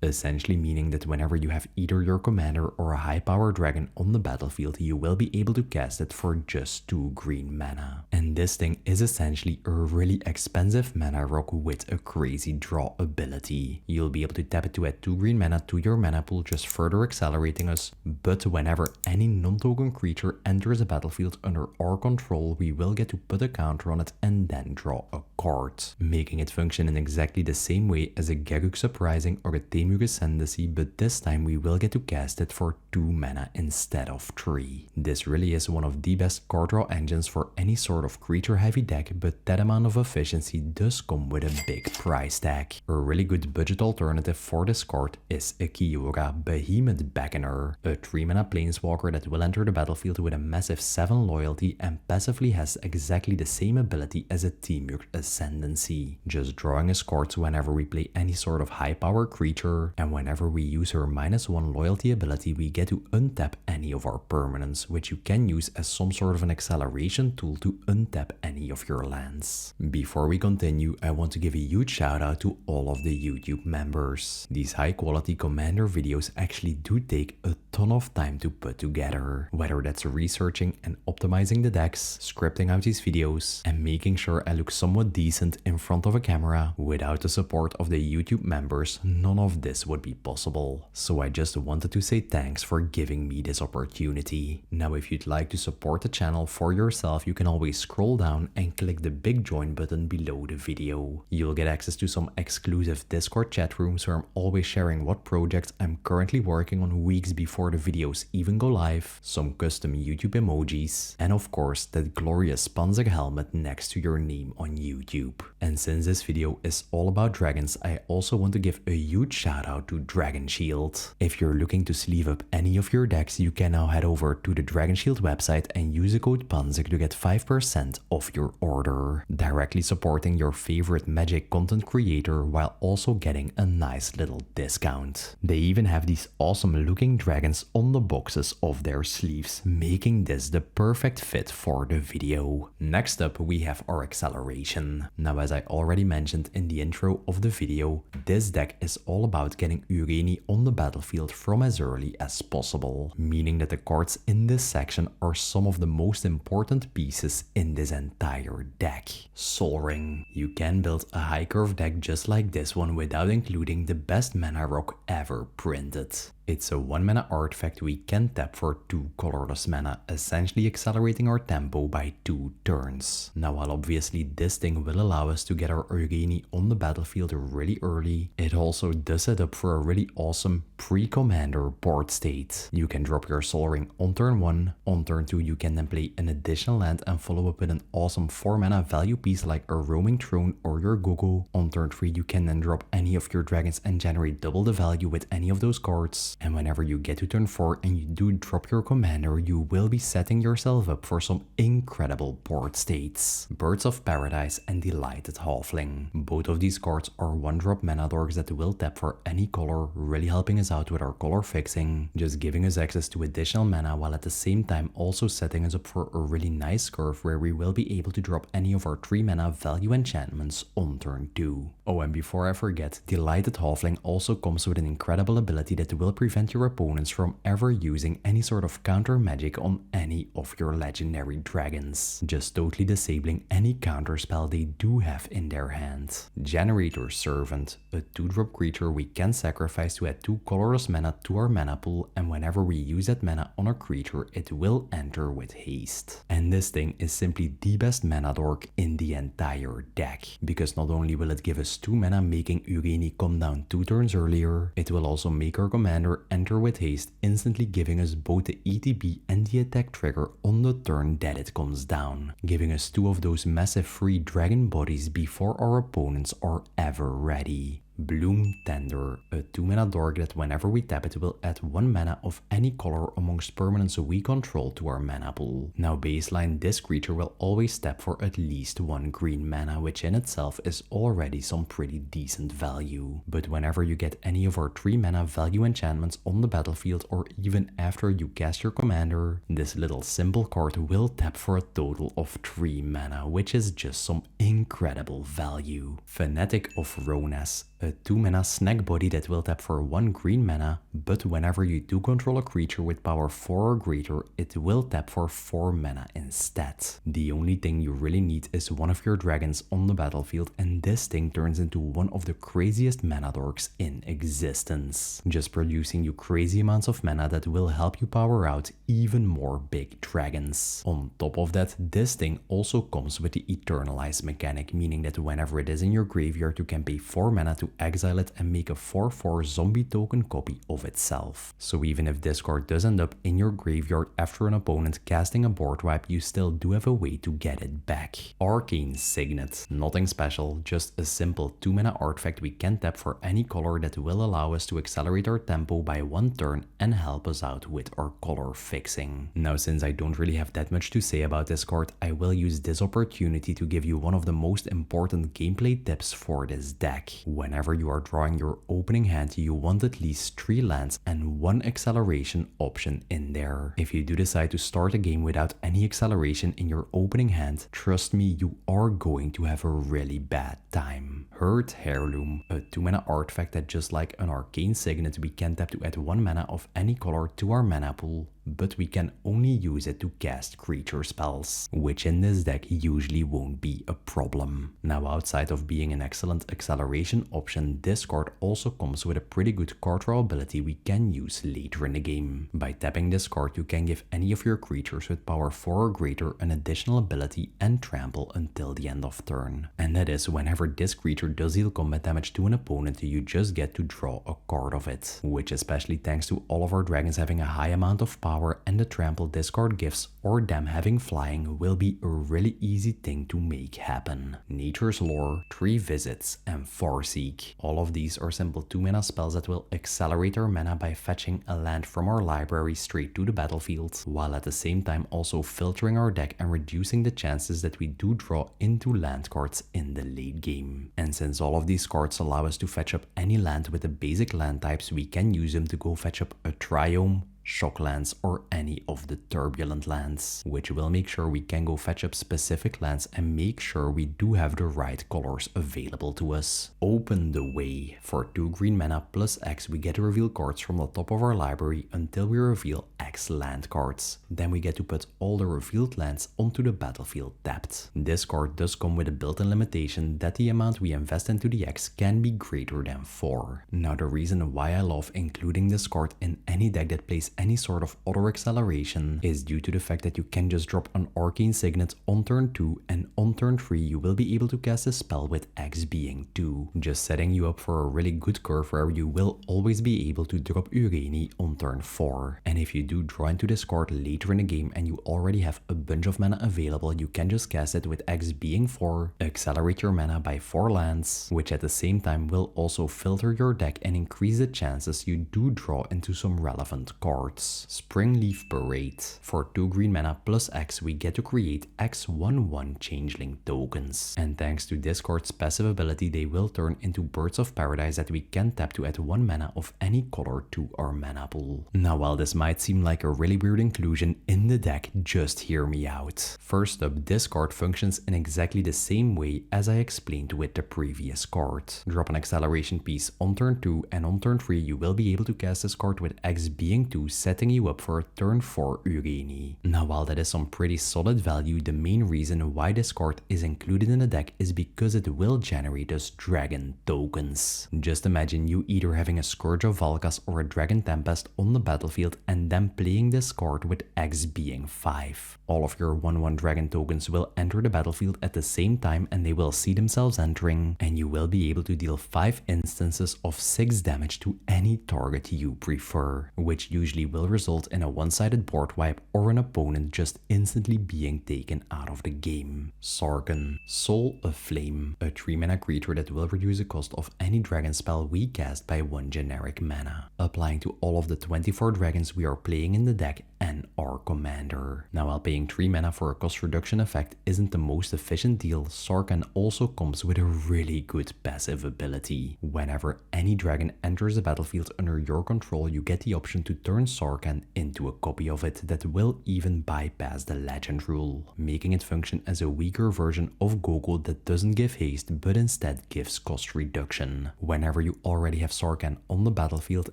S1: Essentially meaning that whenever you have either your commander or a high power dragon on the battlefield, you will be able to cast it for just 2 green mana. And this thing is essentially a really expensive mana rock with a crazy draw ability. You'll be able to tap it to add 2 green mana to your mana pool, just further accelerating us, but whenever any non-token creature enters the battlefield under our control, we will get to put a counter on it and then draw a card, making it function in exactly the same way as a Garruk's Uprising or a Temur Ascendancy, but this time we will get to cast it for 2 mana instead of 3. This really is one of the best card draw engines for any sort of creature heavy deck, but that amount of efficiency does come with a big price tag. A really good budget alternative for this card is a Kiora Behemoth Beckoner, a 3 mana planeswalker that will enter the battlefield with a massive 7 loyalty and passively has exactly the same ability as a Temur Ascendancy, just drawing us cards whenever we play any sort of high power creature, and whenever we use her -1 loyalty ability we get to untap any of our permanents, which you can use as some sort of an acceleration tool to untap any of your lands. Before we continue, I want to give a huge shout out to all of the YouTube members. These high quality commander videos actually do take a ton of time to put together, whether that's researching and optimizing the decks, scripting out these videos, and making sure I look somewhat decent in front of a camera. Without the support of the YouTube members, none of this would be possible. So I just wanted to say thanks for giving me this opportunity. Now if you'd like to support the channel for yourself, you can always scroll down and click the big join button below the video. You'll get access to some exclusive Discord chat rooms where I'm always sharing what projects I'm currently working on weeks before the videos even go live, some custom YouTube emojis, and of course that glorious Panzer helmet next to your name on YouTube. And since this video is all about dragons, I also want to give a huge shout out to Dragon Shield. If you're looking to sleeve up any of your decks, you can now head over to the Dragon Shield website and use the code Panzer to get 5% off your order, directly supporting your favorite Magic content creator while also getting a nice little discount. They even have these awesome looking dragons on the boxes of their sleeves, making this the perfect fit for the video. Next up we have our acceleration. Now as I already mentioned in the intro of the video, this deck is all about getting Ureni on the battlefield from as early as possible, meaning that the cards in this section are some of the most important pieces in this entire deck. Sol Ring. You can build a high curve deck just like this one without including the best mana rock ever printed. It's a 1 mana artifact we can tap for 2 colorless mana, essentially accelerating our tempo by 2 turns. Now while obviously this thing will allow us to get our Ureni on the battlefield really early, it also does set up for a really awesome pre-commander board state. You can drop your Sol Ring on turn 1, on turn 2 you can then play an additional land and follow up with an awesome 4 mana value piece like a Roaming Throne or your Gogo. On turn 3 you can then drop any of your dragons and generate double the value with any of those cards. And whenever you get to turn 4 and you do drop your commander, you will be setting yourself up for some incredible board states. Birds of Paradise and Delighted Halfling. Both of these cards are 1-drop mana dorks that will tap for any color, really helping us out with our color fixing, just giving us access to additional mana while at the same time also setting us up for a really nice curve where we will be able to drop any of our 3 mana value enchantments on turn 2. Oh, and before I forget, Delighted Halfling also comes with an incredible ability that will prevent your opponents from ever using any sort of counter magic on any of your legendary dragons, just totally disabling any counter spell they do have in their hand. Generator Servant, a 2-drop creature we can sacrifice to add 2 colorless mana to our mana pool, and whenever we use that mana on a creature, it will enter with haste. And this thing is simply the best mana dork in the entire deck, because not only will it give us 2 mana making Ureni come down 2 turns earlier, it will also make our commander enter with haste, instantly giving us both the ETB and the attack trigger on the turn that it comes down, giving us 2 of those massive free dragon bodies before our opponents are ever ready. Bloom Tender, a 2-mana dork that whenever we tap it will add 1 mana of any color amongst permanents we control to our mana pool. Now baseline, this creature will always tap for at least 1 green mana, which in itself is already some pretty decent value. But whenever you get any of our 3 mana value enchantments on the battlefield or even after you cast your commander, this little simple card will tap for a total of 3 mana, which is just some incredible value. Fanatic of Ronas, a 2-mana snack body that will tap for 1 green mana, but whenever you do control a creature with power 4 or greater, it will tap for 4 mana instead. The only thing you really need is one of your dragons on the battlefield, and this thing turns into one of the craziest mana dorks in existence, just producing you crazy amounts of mana that will help you power out even more big dragons. On top of that, this thing also comes with the Eternalize mechanic, meaning that whenever it is in your graveyard, you can pay 4 mana to exile it and make a 4/4 zombie token copy of itself. So even if this card does end up in your graveyard after an opponent casting a board wipe, you still do have a way to get it back. Arcane Signet, nothing special, just a simple 2-mana artifact we can tap for any color that will allow us to accelerate our tempo by 1 turn and help us out with our color fixing. Now, since I don't really have that much to say about this card, I will use this opportunity to give you one of the most important gameplay tips for this deck. Whenever you are drawing your opening hand, you want at least 3 lands and 1 acceleration option in there. If you do decide to start a game without any acceleration in your opening hand, trust me, you are going to have a really bad time. Herd Heirloom, a 2-mana artifact that, just like an Arcane Signet, we can tap to add 1 mana of any color to our mana pool, but we can only use it to cast creature spells, which in this deck usually won't be a problem. Now, outside of being an excellent acceleration option, this card also comes with a pretty good card draw ability we can use later in the game. By tapping this card, you can give any of your creatures with power 4 or greater an additional ability and trample until the end of turn. And that is, whenever this creature does deal combat damage to an opponent, you just get to draw a card of it, which, especially thanks to all of our dragons having a high amount of power and the trample this card gives, or them having flying, will be a really easy thing to make happen. Nature's Lore, 3 Visits, and Farseek. All of these are simple 2-mana spells that will accelerate our mana by fetching a land from our library straight to the battlefield, while at the same time also filtering our deck and reducing the chances that we do draw into land cards in the late game. And since all of these cards allow us to fetch up any land with the basic land types, we can use them to go fetch up a Triome, Shocklands, or any of the Turbulent lands, which will make sure we can go fetch up specific lands and make sure we do have the right colors available to us. Open the Way. For 2 green mana plus X, we get to reveal cards from the top of our library until we reveal X land cards. Then we get to put all the revealed lands onto the battlefield tapped. This card does come with a built-in limitation that the amount we invest into the X can be greater than 4. Now, the reason why I love including this card in any deck that plays any sort of auto acceleration is due to the fact that you can just drop an Arcane Signet on turn 2 and on turn 3 you will be able to cast a spell with X being 2, just setting you up for a really good curve where you will always be able to drop Ureni on turn 4. And if you do draw into this card later in the game and you already have a bunch of mana available, you can just cast it with X being 4, accelerate your mana by 4 lands, which at the same time will also filter your deck and increase the chances you do draw into some relevant cards. Springleaf Parade. For 2 green mana plus X, we get to create X/1/1 changeling tokens. And thanks to this card's passive ability, they will turn into Birds of Paradise that we can tap to add 1 mana of any color to our mana pool. Now, while this might seem like a really weird inclusion in the deck, just hear me out. First up, this card functions in exactly the same way as I explained with the previous card. Drop an acceleration piece on turn 2 and on turn 3 you will be able to cast this card with X being 2, setting you up for a turn 4 Ureni. Now, while that is some pretty solid value, the main reason why this card is included in the deck is because it will generate us dragon tokens. Just imagine you either having a Scourge of Valkas or a Dragon Tempest on the battlefield and then playing this card with X being 5. All of your 1/1 dragon tokens will enter the battlefield at the same time and they will see themselves entering, and you will be able to deal 5 instances of 6 damage to any target you prefer, which usually will result in a one-sided board wipe or an opponent just instantly being taken out of the game. Sarkhan, Soul of Flame, a 3-mana creature that will reduce the cost of any dragon spell we cast by 1 generic mana, applying to all of the 24 dragons we are playing in the deck and our commander. Now, while paying 3 mana for a cost reduction effect isn't the most efficient deal, Sarkhan also comes with a really good passive ability. Whenever any dragon enters the battlefield under your control, you get the option to turn Sarkhan into a copy of it that will even bypass the legend rule, making it function as a weaker version of Gogo that doesn't give haste but instead gives cost reduction. Whenever you already have Sarkhan on the battlefield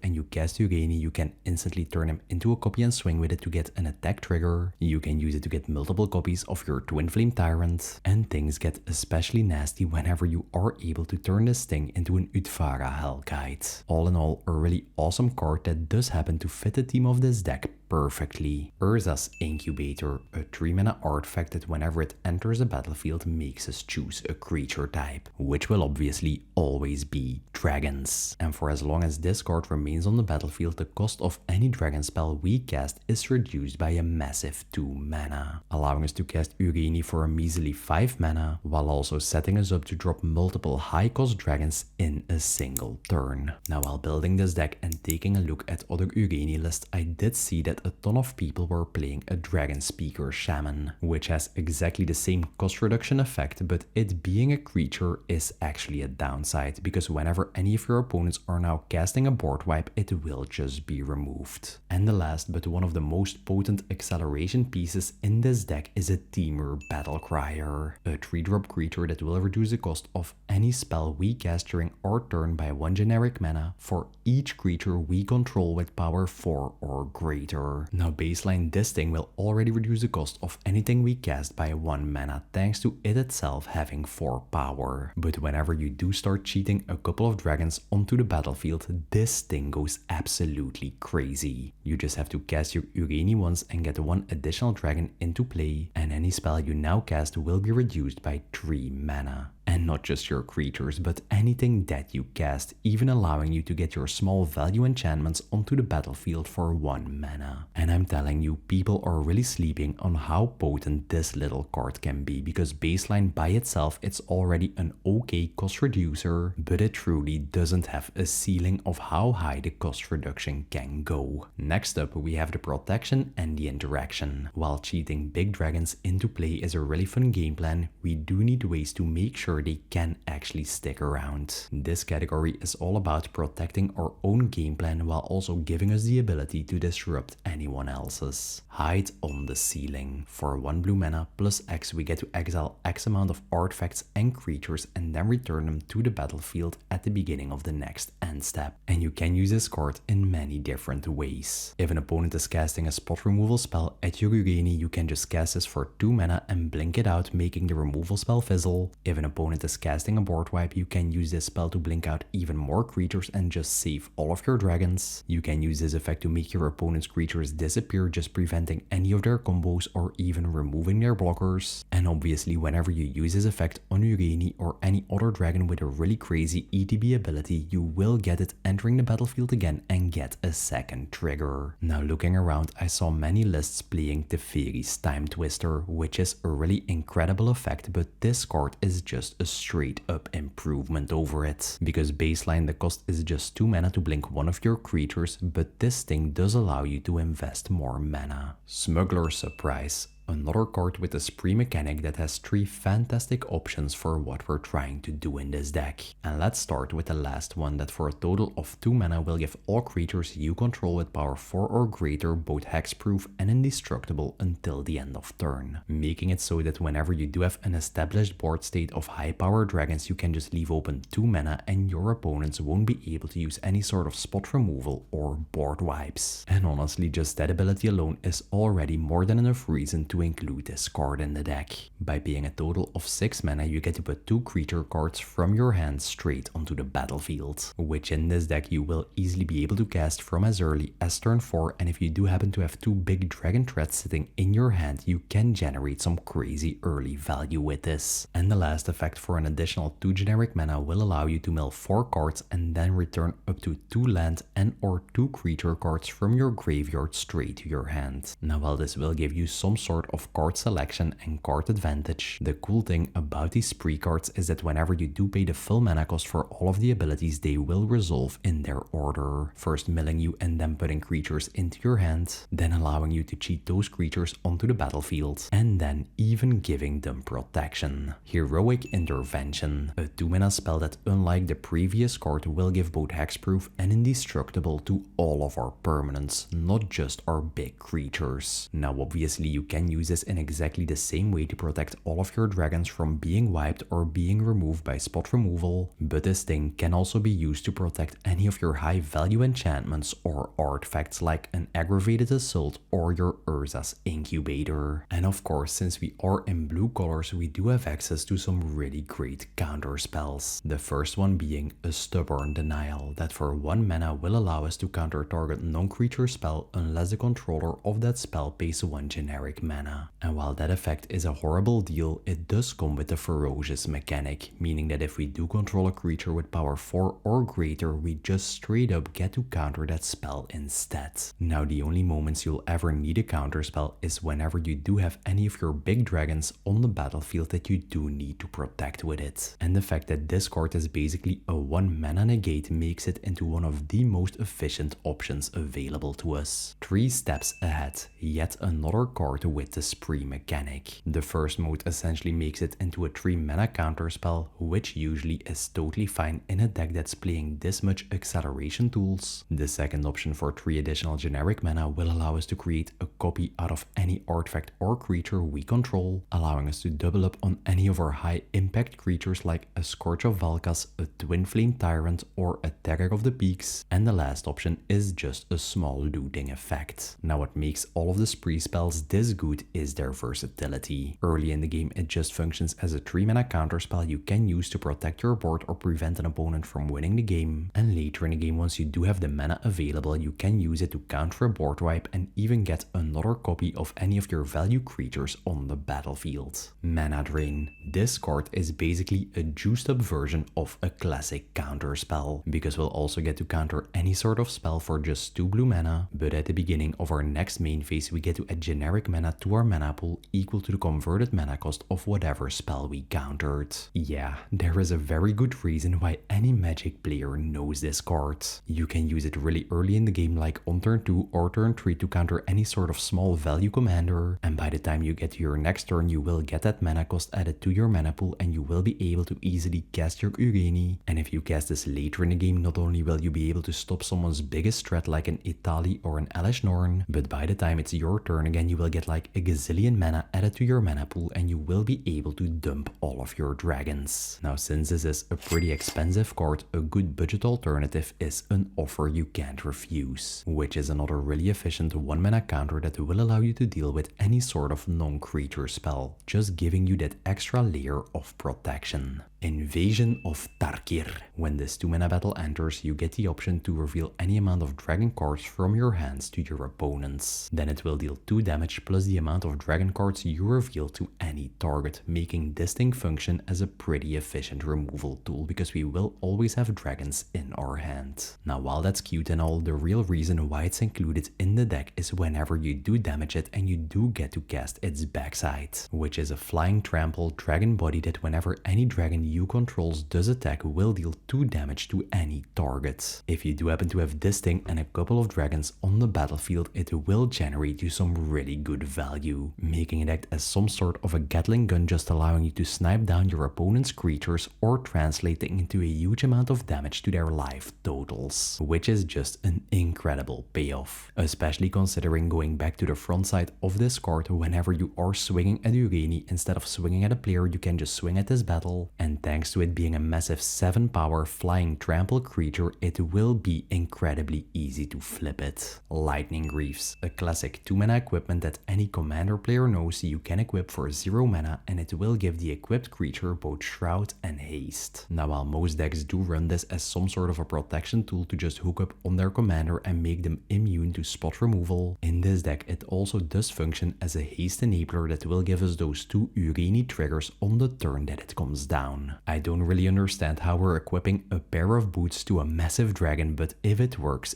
S1: and you cast Ureni, you can instantly turn him into a copy and swing with it to get an attack trigger. You can use it to get multiple copies of your Twin Flame Tyrant, and things get especially nasty whenever you are able to turn this thing into an Utvara Hellkite. All in all, a really awesome card that does happen to fit the theme of this deck perfectly. Urza's Incubator, a 3-mana artifact that whenever it enters the battlefield makes us choose a creature type, which will obviously always be dragons. And for as long as this card remains on the battlefield, the cost of any dragon spell we cast is reduced by a massive 2 mana, allowing us to cast Ureni for a measly 5 mana, while also setting us up to drop multiple high-cost dragons in a single turn. Now, while building this deck and taking a look at other Ureni lists, I did see that a ton of people were playing a Dragon Speaker Shaman, which has exactly the same cost reduction effect, but it being a creature is actually a downside, because whenever any of your opponents are now casting a board wipe, it will just be removed. And the last but one of the most potent acceleration pieces in this deck is a Temur Battlecrier, a 3-drop creature that will reduce the cost of any spell we cast during our turn by 1 generic mana for each creature we control with power 4 or greater. Now, baseline, this thing will already reduce the cost of anything we cast by 1 mana thanks to it itself having 4 power. But whenever you do start cheating a couple of dragons onto the battlefield, this thing goes absolutely crazy. You just have to cast your Ureni once and get 1 additional dragon into play, and any spell you now cast will be reduced by 3 mana. And not just your creatures, but anything that you cast, even allowing you to get your small value enchantments onto the battlefield for 1 mana. And I'm telling you, people are really sleeping on how potent this little card can be, because baseline by itself it's already an okay cost reducer, but it truly doesn't have a ceiling of how high the cost reduction can go. Next up, we have the protection and the interaction. While cheating big dragons into play is a really fun game plan, we do need ways to make sure they can actually stick around. This category is all about protecting our own game plan while also giving us the ability to disrupt anyone else's. Hide on the Ceiling. For 1 blue mana plus X, we get to exile X amount of artifacts and creatures and then return them to the battlefield at the beginning of the next end step. And you can use this card in many different ways. If an opponent is casting a spot removal spell at your Ureni, you can just cast this for 2 mana and blink it out, making the removal spell fizzle. If an opponent opponent is casting a board wipe, you can use this spell to blink out even more creatures and just save all of your dragons. You can use this effect to make your opponent's creatures disappear, just preventing any of their combos or even removing their blockers. And obviously whenever you use this effect on Ureni or any other dragon with a really crazy ETB ability, you will get it entering the battlefield again and get a second trigger. Now looking around, I saw many lists playing Teferi's Time Twister, which is a really incredible effect, but this card is just a straight up improvement over it. Because baseline the cost is just 2 mana to blink one of your creatures, but this thing does allow you to invest more mana. Smuggler's Surprise. Another card with a spree mechanic that has 3 fantastic options for what we're trying to do in this deck. And let's start with the last one, that for a total of 2 mana will give all creatures you control with power 4 or greater both hexproof and indestructible until the end of turn. Making it so that whenever you do have an established board state of high power dragons, you can just leave open 2 mana and your opponents won't be able to use any sort of spot removal or board wipes. And honestly, just that ability alone is already more than enough reason to include this card in the deck. By paying a total of 6 mana, you get to put 2 creature cards from your hand straight onto the battlefield, which in this deck you will easily be able to cast from as early as turn 4, and if you do happen to have 2 big dragon threats sitting in your hand, you can generate some crazy early value with this. And the last effect, for an additional 2 generic mana, will allow you to mill 4 cards and then return up to 2 land and or 2 creature cards from your graveyard straight to your hand. Now while this will give you some sort of card selection and card advantage, the cool thing about these spree cards is that whenever you do pay the full mana cost for all of the abilities, they will resolve in their order. First milling you and then putting creatures into your hand, then allowing you to cheat those creatures onto the battlefield, and then even giving them protection. Heroic Intervention, a 2 mana spell that, unlike the previous card, will give both hexproof and indestructible to all of our permanents, not just our big creatures. Now obviously you can use this in exactly the same way to protect all of your dragons from being wiped or being removed by spot removal, but this thing can also be used to protect any of your high value enchantments or artifacts like an Aggravated Assault or your Urza's Incubator. And of course, since we are in blue colors, we do have access to some really great counter spells. The first one being a Stubborn Denial, that for 1 mana will allow us to counter target non-creature spell unless the controller of that spell pays 1 generic mana. And while that effect is a horrible deal, it does come with a ferocious mechanic, meaning that if we do control a creature with power 4 or greater, we just straight up get to counter that spell instead. Now the only moments you'll ever need a counter spell is whenever you do have any of your big dragons on the battlefield that you do need to protect with it. And the fact that this card is basically a 1 mana negate makes it into one of the most efficient options available to us. 3 steps ahead, yet another card with the spree mechanic. The first mode essentially makes it into a 3 mana counter spell, which usually is totally fine in a deck that's playing this much acceleration tools. The second option, for 3 additional generic mana, will allow us to create a copy out of any artifact or creature we control, allowing us to double up on any of our high impact creatures like a Scourge of Valkas, a Twin Flame Tyrant or a Terror of the Peaks. And the last option is just a small looting effect. Now what makes all of the spree spells this good is their versatility. Early in the game it just functions as a 3 mana counter spell you can use to protect your board or prevent an opponent from winning the game, and later in the game, once you do have the mana available, you can use it to counter a board wipe and even get another copy of any of your value creatures on the battlefield. Mana Drain. This card is basically a juiced up version of a classic counter spell, because we'll also get to counter any sort of spell for just 2 blue mana, but at the beginning of our next main phase we get to add generic mana to our mana pool equal to the converted mana cost of whatever spell we countered. Yeah, there is a very good reason why any Magic player knows this card. You can use it really early in the game, like on turn 2 or turn 3, to counter any sort of small value commander, and by the time you get to your next turn you will get that mana cost added to your mana pool and you will be able to easily cast your Ureni. And if you cast this later in the game, not only will you be able to stop someone's biggest threat like an Itali or an Norn, but by the time it's your turn again, you will get like a gazillion mana added to your mana pool and you will be able to dump all of your dragons. Now, since this is a pretty expensive card, a good budget alternative is an Offer You Can't Refuse, which is another really efficient 1 mana counter that will allow you to deal with any sort of non-creature spell, just giving you that extra layer of protection. Invasion of Tarkir. When this 2 mana battle enters, you get the option to reveal any amount of dragon cards from your hands to your opponents. Then it will deal 2 damage plus the amount of dragon cards you reveal to any target, making this thing function as a pretty efficient removal tool because we will always have dragons in our hand. Now, while that's cute and all, the real reason why it's included in the deck is whenever you do damage it and you do get to cast its backside, which is a flying trample dragon body that whenever any dragon you controls does attack will deal 2 damage to any target. If you do happen to have this thing and a couple of dragons on the battlefield, it will generate you some really good value, making it act as some sort of a Gatling gun, just allowing you to snipe down your opponent's creatures or translating into a huge amount of damage to their life totals, which is just an incredible payoff, especially considering going back to the front side of this card, whenever you are swinging at Ureni, instead of swinging at a player, you can just swing at this battle, and thanks to it being a massive 7 power flying trample creature, it will be incredibly easy to flip it. Lightning Greaves, a classic 2 mana equipment that any commander player knows you can equip for 0 mana, and it will give the equipped creature both Shroud and Haste. Now, while most decks do run this as some sort of a protection tool to just hook up on their commander and make them immune to spot removal, in this deck it also does function as a haste enabler that will give us those 2 Ureni triggers on the turn that it comes down. I don't really understand how we're equipping a pair of boots to a massive dragon, but if it works,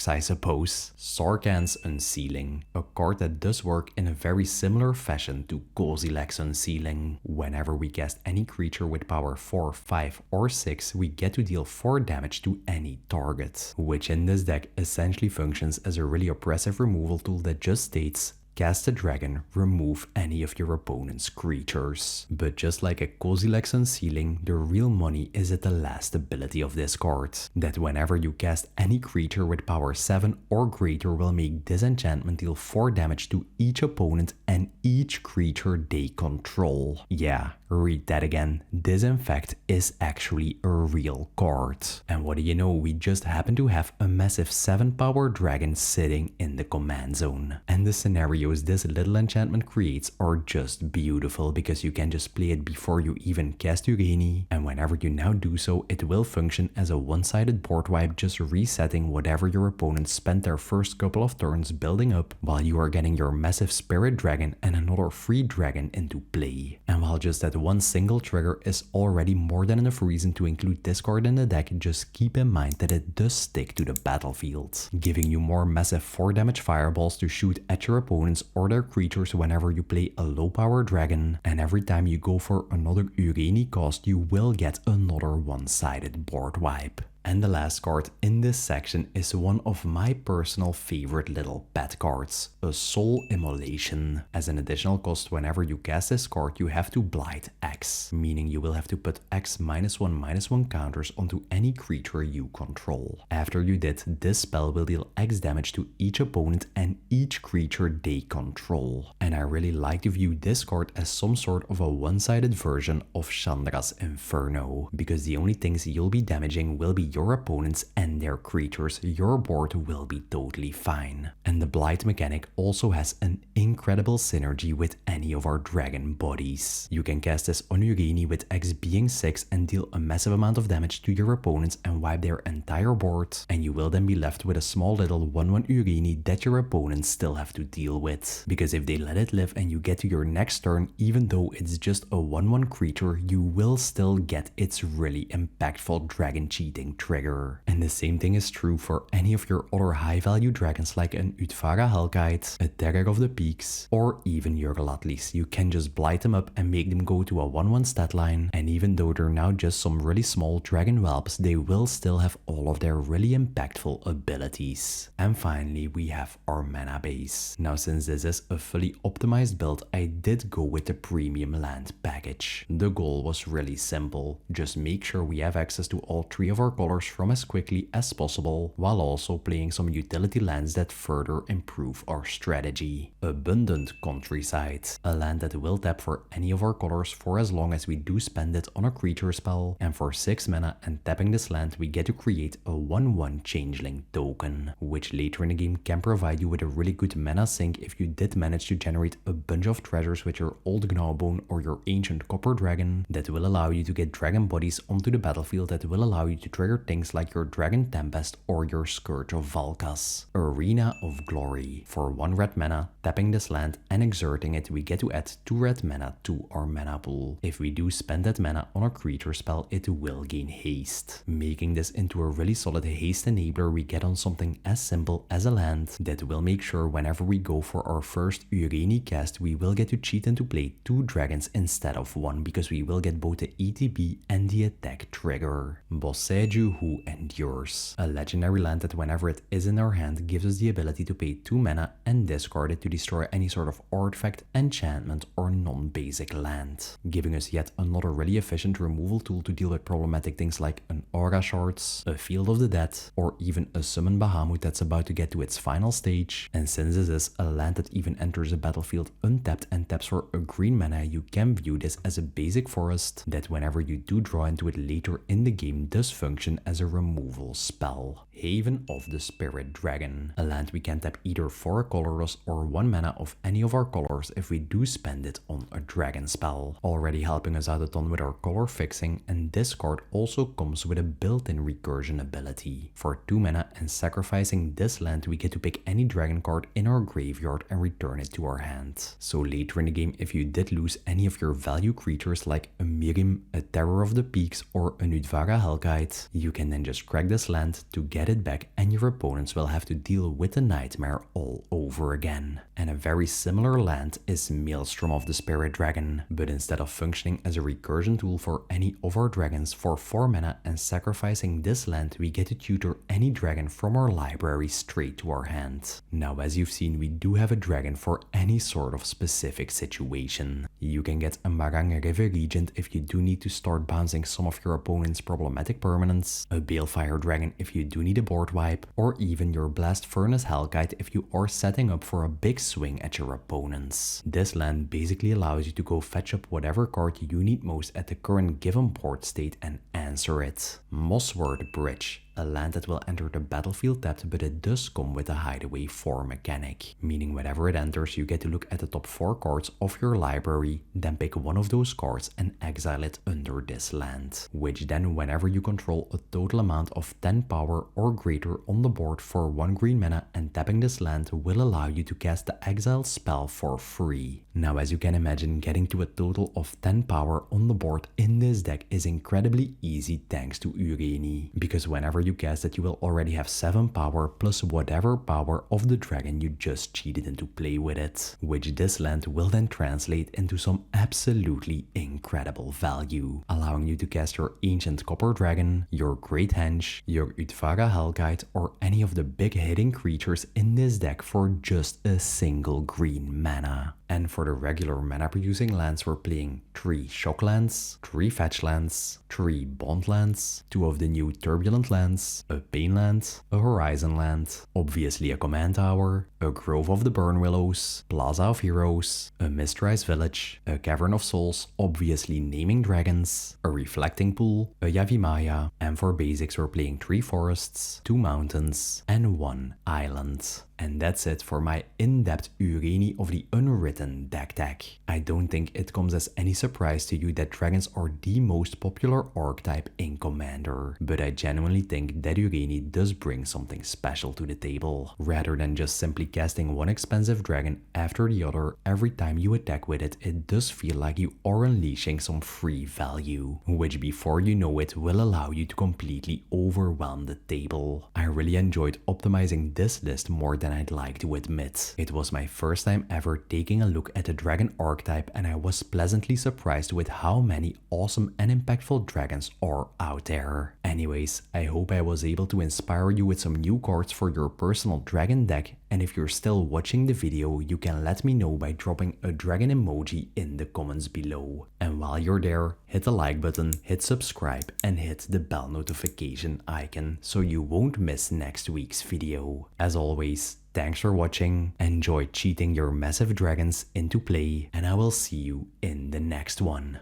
S1: I suppose. Sarkhan's Unsealing, a card that does work in a very similar fashion to Kozilek's Unsealing. Whenever we cast any creature with power 4, 5 or 6, we get to deal 4 damage to any target, which in this deck essentially functions as a really oppressive removal tool that just states, cast a dragon, remove any of your opponent's creatures. But just like a Kozilek's Unsealing, the real money is at the last ability of this card, that whenever you cast any creature with power 7 or greater will make this enchantment deal 4 damage to each opponent and each creature they control. Yeah, read that again. This in fact is actually a real card. And what do you know, we just happen to have a massive 7 power dragon sitting in the command zone. And the scenarios this little enchantment creates are just beautiful, because you can just play it before you even cast Ureni, and whenever you now do so, it will function as a one-sided board wipe, just resetting whatever your opponents spent their first couple of turns building up, while you are getting your massive spirit dragon and another free dragon into play. And while just that one single trigger is already more than enough reason to include this card in the deck, just keep in mind that it does stick to the battlefield, giving you more massive 4 damage fireballs to shoot at your opponents or their creatures whenever you play a low power dragon, and every time you go for another Ureni cost, you will get another one-sided board wipe. And the last card in this section is one of my personal favorite little pet cards, a Soul Immolation. As an additional cost, whenever you cast this card, you have to blight X, meaning you will have to put X -1/-1 counters onto any creature you control. After you did, this spell will deal X damage to each opponent and each creature they control. And I really like to view this card as some sort of a one-sided version of Chandra's Inferno, because the only things you'll be damaging will be your opponents and their creatures. Your board will be totally fine. And the blight mechanic also has an incredible synergy with any of our dragon bodies. You can cast this on Ureni with X being 6 and deal a massive amount of damage to your opponents and wipe their entire board, and you will then be left with a small little 1/1 Ureni that your opponents still have to deal with. Because if they let it live and you get to your next turn, even though it's just a 1/1 creature, you will still get its really impactful dragon cheating trigger. And the same thing is true for any of your other high value dragons like an Utvara Hellkite, a Derek of the Peaks, or even your Latlis. You can just blight them up and make them go to a 1/1 stat line, and even though they're now just some really small dragon whelps, they will still have all of their really impactful abilities. And finally, we have our mana base. Now, since this is a fully optimized build, I did go with the premium land package. The goal was really simple, just make sure we have access to all 3 of our colors colors from as quickly as possible, while also playing some utility lands that further improve our strategy. Abundant Countryside, a land that will tap for any of our colors for as long as we do spend it on a creature spell, and for 6 mana and tapping this land we get to create a 1/1 changeling token, which later in the game can provide you with a really good mana sink if you did manage to generate a bunch of treasures with your old Gnawbone or your ancient Copper Dragon that will allow you to get dragon bodies onto the battlefield that will allow you to trigger things like your Dragon Tempest or your Scourge of Valkas. Arena of Glory. For 1 red mana, tapping this land and exerting it, we get to add 2 red mana to our mana pool. If we do spend that mana on a creature spell, it will gain haste, making this into a really solid haste enabler we get on something as simple as a land that will make sure whenever we go for our first Ureni cast, we will get to cheat into play 2 dragons instead of 1, because we will get both the ETB and the attack trigger. Boseiju Who Endures, a legendary land that whenever it is in our hand gives us the ability to pay 2 mana and discard it to destroy any sort of artifact, enchantment or non-basic land, giving us yet another really efficient removal tool to deal with problematic things like an Aura Shards, a Field of the Dead, or even a Summon Bahamut that's about to get to its final stage. And since this is a land that even enters a battlefield untapped and taps for a green mana, you can view this as a basic forest that whenever you do draw into it later in the game does function as a removal spell. Haven of the Spirit Dragon, a land we can tap either for a colorless or 1 mana of any of our colors if we do spend it on a dragon spell, already helping us out a ton with our color fixing, and this card also comes with a built-in recursion ability. For 2 mana and sacrificing this land, we get to pick any dragon card in our graveyard and return it to our hand. So later in the game, if you did lose any of your value creatures like a Mirim, a Terror of the Peaks, or an Udvara Hellkite, you can then just crack this land to get it back, and your opponents will have to deal with the nightmare all over again. And a very similar land is Maelstrom of the Spirit Dragon, but instead of functioning as a recursion tool for any of our dragons, for 4 mana and sacrificing this land, we get to tutor any dragon from our library straight to our hand. Now, as you've seen, we do have a dragon for any sort of specific situation. You can get a Marang River Regent if you do need to start bouncing some of your opponent's problematic permanents, a Balefire Dragon if you do need a board wipe, or even your Blast Furnace Hellkite if you are setting up for a big swing at your opponents. This land basically allows you to go fetch up whatever card you need most at the current given board state and answer it. Mossword Bridge, a land that will enter the battlefield tapped, but it does come with a hideaway 4 mechanic, meaning whenever it enters you get to look at the top 4 cards of your library, then pick one of those cards and exile it under this land, which then whenever you control a total amount of 10 power or greater on the board for 1 green mana and tapping this land will allow you to cast the exile spell for free. Now, as you can imagine, getting to a total of 10 power on the board in this deck is incredibly easy thanks to Ureni, because whenever you cast it you will already have 7 power plus whatever power of the dragon you just cheated into play with it, which this land will then translate into some absolutely incredible value, allowing you to cast your ancient Copper Dragon, your Great Henge, your Udvara Hellkite, or any of the big hitting creatures in this deck for just a single green mana. And for the regular mana producing lands, we're playing 3 Shock lands, 3 Fetch lands, 3 Bond lands, 2 of the new Turbulent lands, a Pain land, a Horizon land, obviously a Command Tower, a Grove of the Burn Willows, Plaza of Heroes, a Mistrise Village, a Cavern of Souls, obviously naming dragons, a Reflecting Pool, a Yavimaya, and for basics we're playing 3 forests, 2 mountains, and 1 island. And that's it for my in-depth Ureni of the Unwritten deck. I don't think it comes as any surprise to you that dragons are the most popular archetype in Commander, but I genuinely think that Ureni does bring something special to the table. Rather than just simply casting one expensive dragon after the other every time you attack with it, it does feel like you are unleashing some free value, which before you know it will allow you to completely overwhelm the table. I really enjoyed optimizing this list more than I'd like to admit. It was my first time ever taking a look at the dragon archetype, and I was pleasantly surprised with how many awesome and impactful dragons are out there. Anyways, I hope I was able to inspire you with some new cards for your personal dragon deck, And if you're still watching the video, you can let me know by dropping a dragon emoji in the comments below. And while you're there, hit the like button, hit subscribe and hit the bell notification icon so you won't miss next week's video. As always, thanks for watching, enjoy cheating your massive dragons into play, and I will see you in the next one.